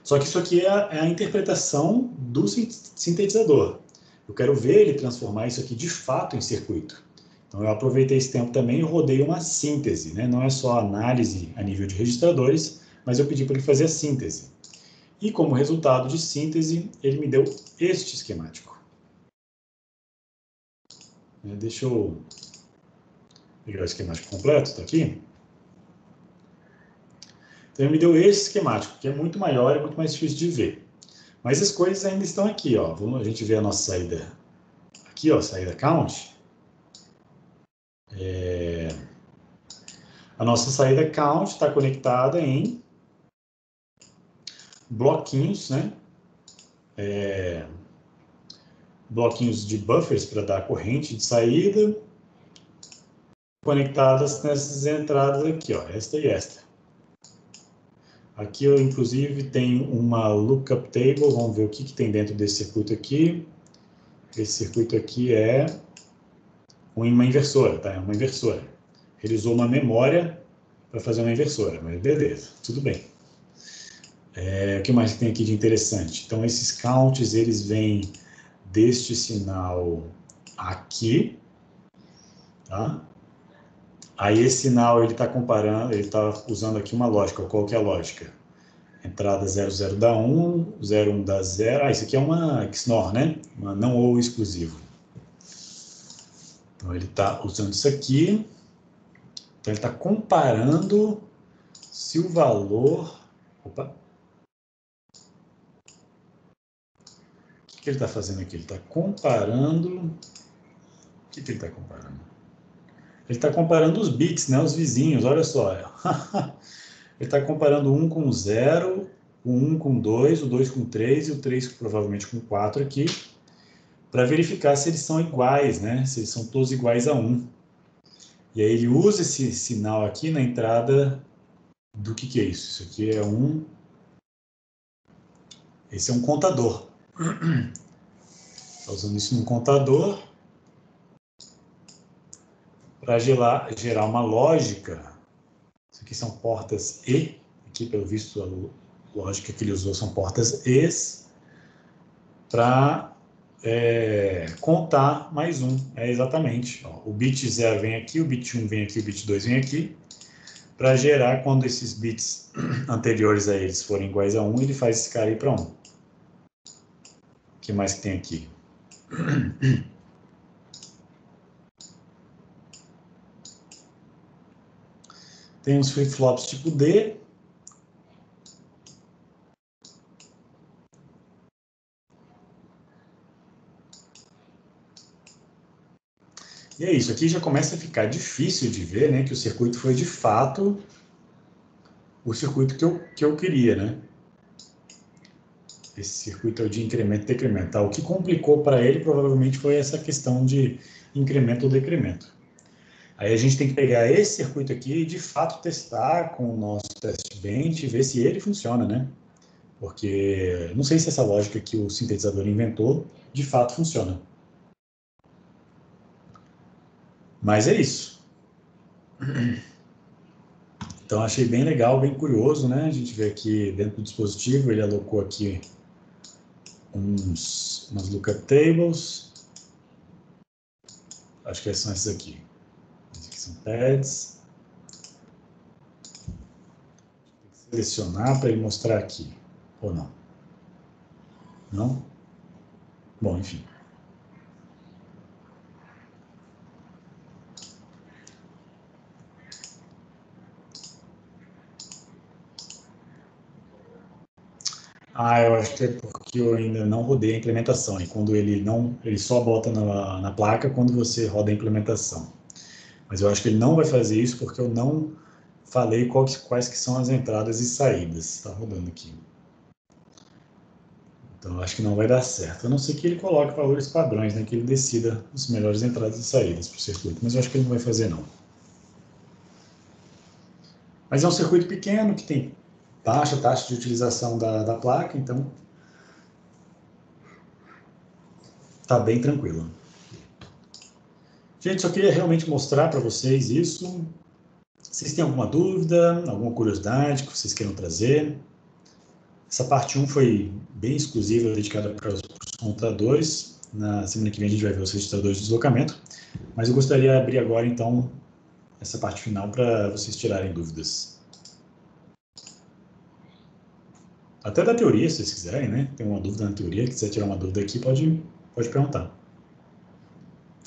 Só que isso aqui é a interpretação do sintetizador. Eu quero ver ele transformar isso aqui de fato em circuito. Então, eu aproveitei esse tempo também e rodei uma síntese, né? Não é só análise a nível de registradores, mas eu pedi para ele fazer a síntese. E como resultado de síntese, ele me deu este esquemático. Deixa eu pegar o esquemático completo, está aqui. Então, ele me deu esse esquemático, que é muito maior e muito mais difícil de ver. Mas as coisas ainda estão aqui, ó. Vamos a gente ver a nossa saída aqui, ó, saída count. A nossa saída count está conectada em bloquinhos, né? Bloquinhos de buffers para dar corrente de saída, conectadas nessas entradas aqui, ó, esta e esta. Aqui eu, inclusive, tenho uma lookup table, vamos ver o que tem dentro desse circuito aqui. Esse circuito aqui é uma inversora, tá? É uma inversora. Ele usou uma memória para fazer uma inversora, mas beleza, tudo bem. O que mais tem aqui de interessante? Então, esses counts, eles vêm deste sinal aqui, tá? Aí esse sinal, ele está comparando, ele está usando aqui uma lógica. Qual que é a lógica? Entrada 00 dá 1, 01 dá 0. Isso aqui é uma XNOR, né? Uma não ou exclusivo. Então, ele está usando isso aqui. Então, ele está comparando se o valor... Opa! O que ele está fazendo aqui? Ele está comparando... O que ele está comparando? Ele está comparando os bits, né? Os vizinhos, olha só. Ele está comparando 1 com 0, o 1 com 2, o 2 com 3 e o 3 provavelmente com 4 aqui, para verificar se eles são iguais, né? Se eles são todos iguais a 1. E aí ele usa esse sinal aqui na entrada do que é isso? Isso aqui é esse é um contador. Está usando isso num contador para gerar uma lógica. Isso aqui são portas E. Aqui, pelo visto, a lógica que ele usou são portas Es para contar mais um. Exatamente. Ó, o bit 0 vem aqui, o bit 1 vem aqui, o bit 2 vem aqui. Para gerar, quando esses bits anteriores a eles forem iguais a 1, ele faz esse cara ir para 1. O que mais que tem aqui? Tem uns flip-flops tipo D. E é isso, aqui já começa a ficar difícil de ver, né, que o circuito foi de fato o circuito que eu queria, né? Esse circuito é o de incremento e decremento. Tá? O que complicou para ele provavelmente foi essa questão de incremento ou decremento. Aí a gente tem que pegar esse circuito aqui e de fato testar com o nosso test bench e ver se ele funciona, né? Porque não sei se essa lógica que o sintetizador inventou de fato funciona. Mas é isso. Então achei bem legal, bem curioso, né? A gente vê aqui dentro do dispositivo, ele alocou aqui umas lookup tables. Acho que são esses aqui. Esses aqui são pads. Tem que selecionar para ele mostrar aqui. Ou não? Não? Bom, enfim. Eu acho que é porque eu ainda não rodei a implementação. E quando ele só bota na placa quando você roda a implementação. Mas eu acho que ele não vai fazer isso porque eu não falei quais que são as entradas e saídas. Está rodando aqui. Então eu acho que não vai dar certo. A não ser que ele coloque valores padrões, né? Que ele decida as melhores entradas e saídas para o circuito. Mas eu acho que ele não vai fazer, não. Mas é um circuito pequeno que tem baixa taxa de utilização da placa, então está bem tranquilo. Gente, só queria realmente mostrar para vocês isso. Vocês têm alguma dúvida, alguma curiosidade que vocês queiram trazer? Essa parte 1 foi bem exclusiva, dedicada para os computadores. Na semana que vem a gente vai ver os registradores de deslocamento. Mas eu gostaria de abrir agora, então, essa parte final para vocês tirarem dúvidas. Até da teoria, se vocês quiserem, né? Tem uma dúvida na teoria, quiser tirar uma dúvida aqui, pode perguntar.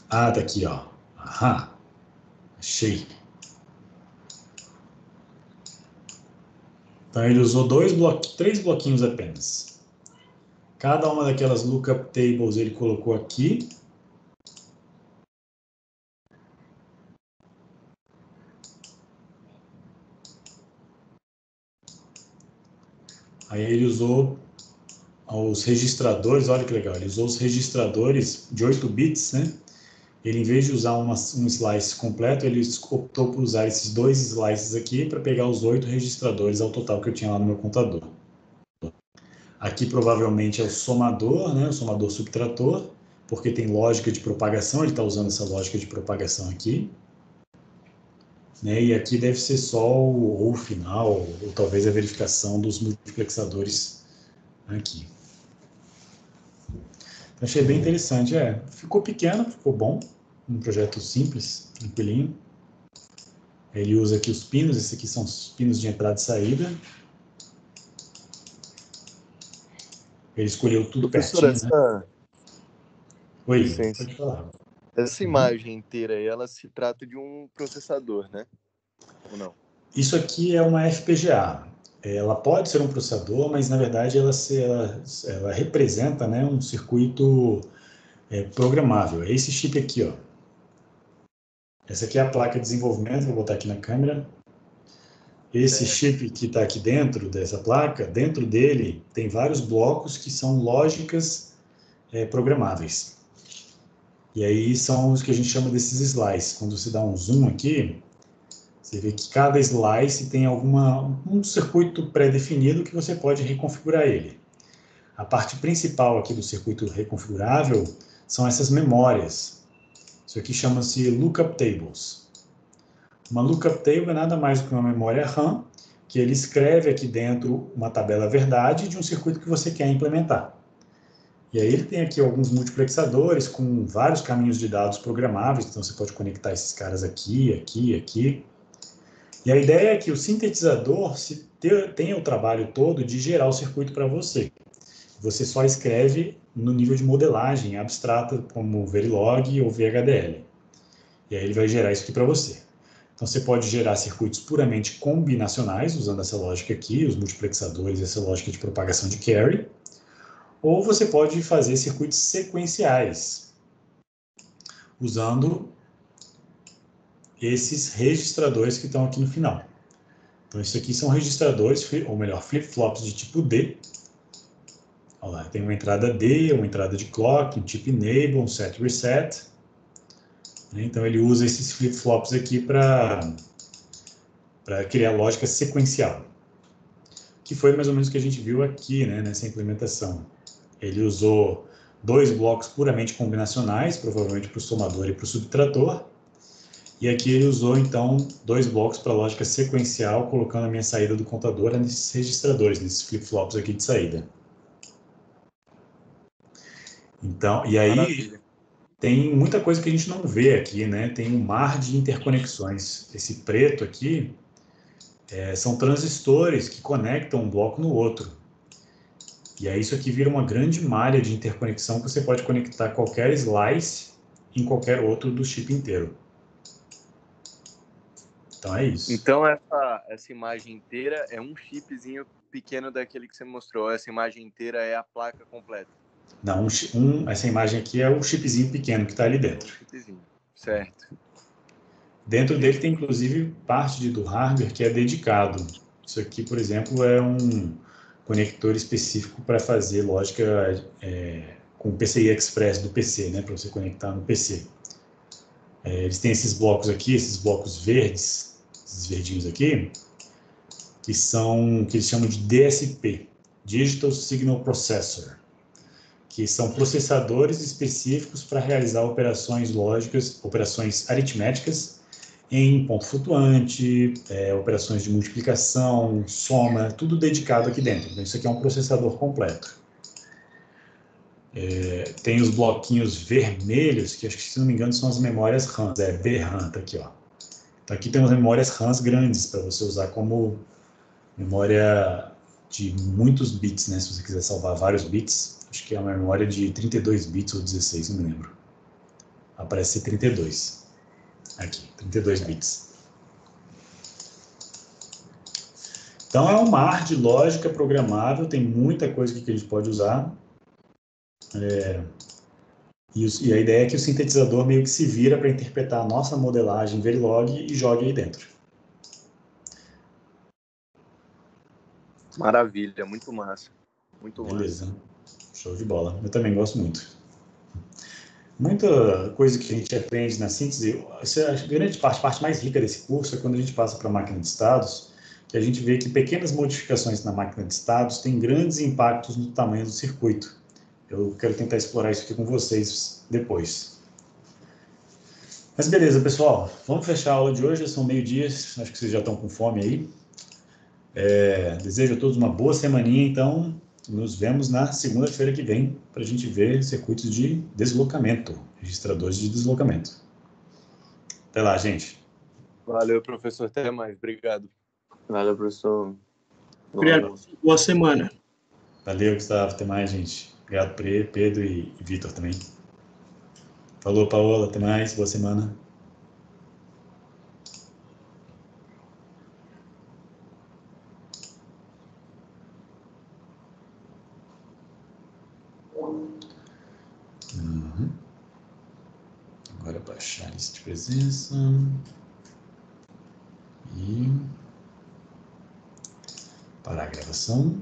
Tá aqui, ó. Aham. Achei. Então, ele usou 3 bloquinhos apenas. Cada uma daquelas lookup tables ele colocou aqui. Aí ele usou os registradores, olha que legal, ele usou os registradores de 8 bits, né? Ele, em vez de usar um slice completo, ele optou por usar esses 2 slices aqui para pegar os 8 registradores ao total que eu tinha lá no meu computador. Aqui provavelmente é o somador, né? O somador subtrator, porque tem lógica de propagação, ele está usando essa lógica de propagação aqui. Né? E aqui deve ser só o final, ou talvez a verificação dos multiplexadores aqui. Então, achei bem interessante. Ficou pequeno, ficou bom. Um projeto simples, tranquilinho. Ele usa aqui os pinos, esses aqui são os pinos de entrada e saída. Ele escolheu tudo Professor, pertinho, né? Oi, licença. pode falar. Essa imagem inteira aí, ela se trata de um processador, né? Ou não? Isso aqui é uma FPGA. Ela pode ser um processador, mas na verdade ela representa, né, um circuito programável. É esse chip aqui, ó. Essa aqui é a placa de desenvolvimento, vou botar aqui na câmera. Esse chip que está aqui dentro dessa placa, dentro dele tem vários blocos que são lógicas programáveis. E aí são os que a gente chama desses slices. Quando você dá um zoom aqui, você vê que cada slice tem um circuito pré-definido que você pode reconfigurar ele. A parte principal aqui do circuito reconfigurável são essas memórias. Isso aqui chama-se lookup tables. Uma lookup table é nada mais do que uma memória RAM, que ele escreve aqui dentro uma tabela verdade de um circuito que você quer implementar. E aí ele tem aqui alguns multiplexadores com vários caminhos de dados programáveis, então você pode conectar esses caras aqui, aqui, aqui. E a ideia é que o sintetizador tenha o trabalho todo de gerar o circuito para você. você só escreve no nível de modelagem abstrata, como Verilog ou VHDL. E aí ele vai gerar isso aqui para você. Então, você pode gerar circuitos puramente combinacionais, usando essa lógica aqui, os multiplexadores, essa lógica de propagação de carry. Ou você pode fazer circuitos sequenciais, usando esses registradores que estão aqui no final. Então, isso aqui são registradores, ou melhor, flip-flops de tipo D. Olha lá, tem uma entrada D, uma entrada de clock, um chip enable, um set reset. Então, ele usa esses flip-flops aqui para criar lógica sequencial, que foi mais ou menos o que a gente viu aqui, né, nessa implementação. Ele usou 2 blocos puramente combinacionais, provavelmente para o somador e para o subtrator, e aqui ele usou, então, 2 blocos para lógica sequencial, colocando a minha saída do contador nesses registradores, nesses flip-flops aqui de saída. Então, e aí, maravilha, tem muita coisa que a gente não vê aqui, né? Tem um mar de interconexões. Esse preto aqui são transistores que conectam um bloco no outro. E aí isso aqui vira uma grande malha de interconexão que você pode conectar qualquer slice em qualquer outro do chip inteiro. Então é isso. Então essa imagem inteira é um chipzinho pequeno daquele que você mostrou. Essa imagem inteira é a placa completa. Não, essa imagem aqui é o chipzinho pequeno que está ali dentro. Um chipzinho, certo. Dentro dele tem, inclusive, parte do hardware que é dedicado. Isso aqui, por exemplo, é um conector específico para fazer lógica com o PCI Express do PC, né, para você conectar no PC. Eles têm esses blocos aqui, esses blocos verdes, esses verdinhos aqui, que eles chamam de DSP, Digital Signal Processor, que são processadores específicos para realizar operações lógicas, operações aritméticas em ponto flutuante, operações de multiplicação, soma, tudo dedicado aqui dentro. Então, isso aqui é um processador completo. Tem os bloquinhos vermelhos, que acho que, se não me engano, são as memórias RAM, VRAM, tá aqui, ó. Então, aqui tem as memórias RAM grandes, para você usar como memória de muitos bits, né? Se você quiser salvar vários bits, acho que é uma memória de 32 bits ou 16, não me lembro. Aparece ser 32. Aqui, 32 bits. Então, é um mar de lógica programável, tem muita coisa que a gente pode usar. E a ideia é que o sintetizador meio que se vira para interpretar a nossa modelagem Verilog e jogue aí dentro. Maravilha, muito massa. Muito Beleza, massa. Show de bola. Eu também gosto muito. Muita coisa que a gente aprende na síntese, a grande parte, a parte mais rica desse curso é quando a gente passa para a máquina de estados, que a gente vê que pequenas modificações na máquina de estados têm grandes impactos no tamanho do circuito. Eu quero tentar explorar isso aqui com vocês depois. Mas beleza, pessoal. Vamos fechar a aula de hoje. São meio-dia. Acho que vocês já estão com fome aí. Desejo a todos uma boa semaninha, então. Nos vemos na segunda-feira que vem para a gente ver circuitos de deslocamento, registradores de deslocamento. Até lá, gente. Valeu, professor. Até mais. Obrigado. Valeu, professor. Obrigado. Boa semana. Valeu, Gustavo. Até mais, gente. Obrigado, Pedro e Vitor também. Falou, Paola. Até mais. Boa semana. Agora baixar a lista de presença. E parar a gravação.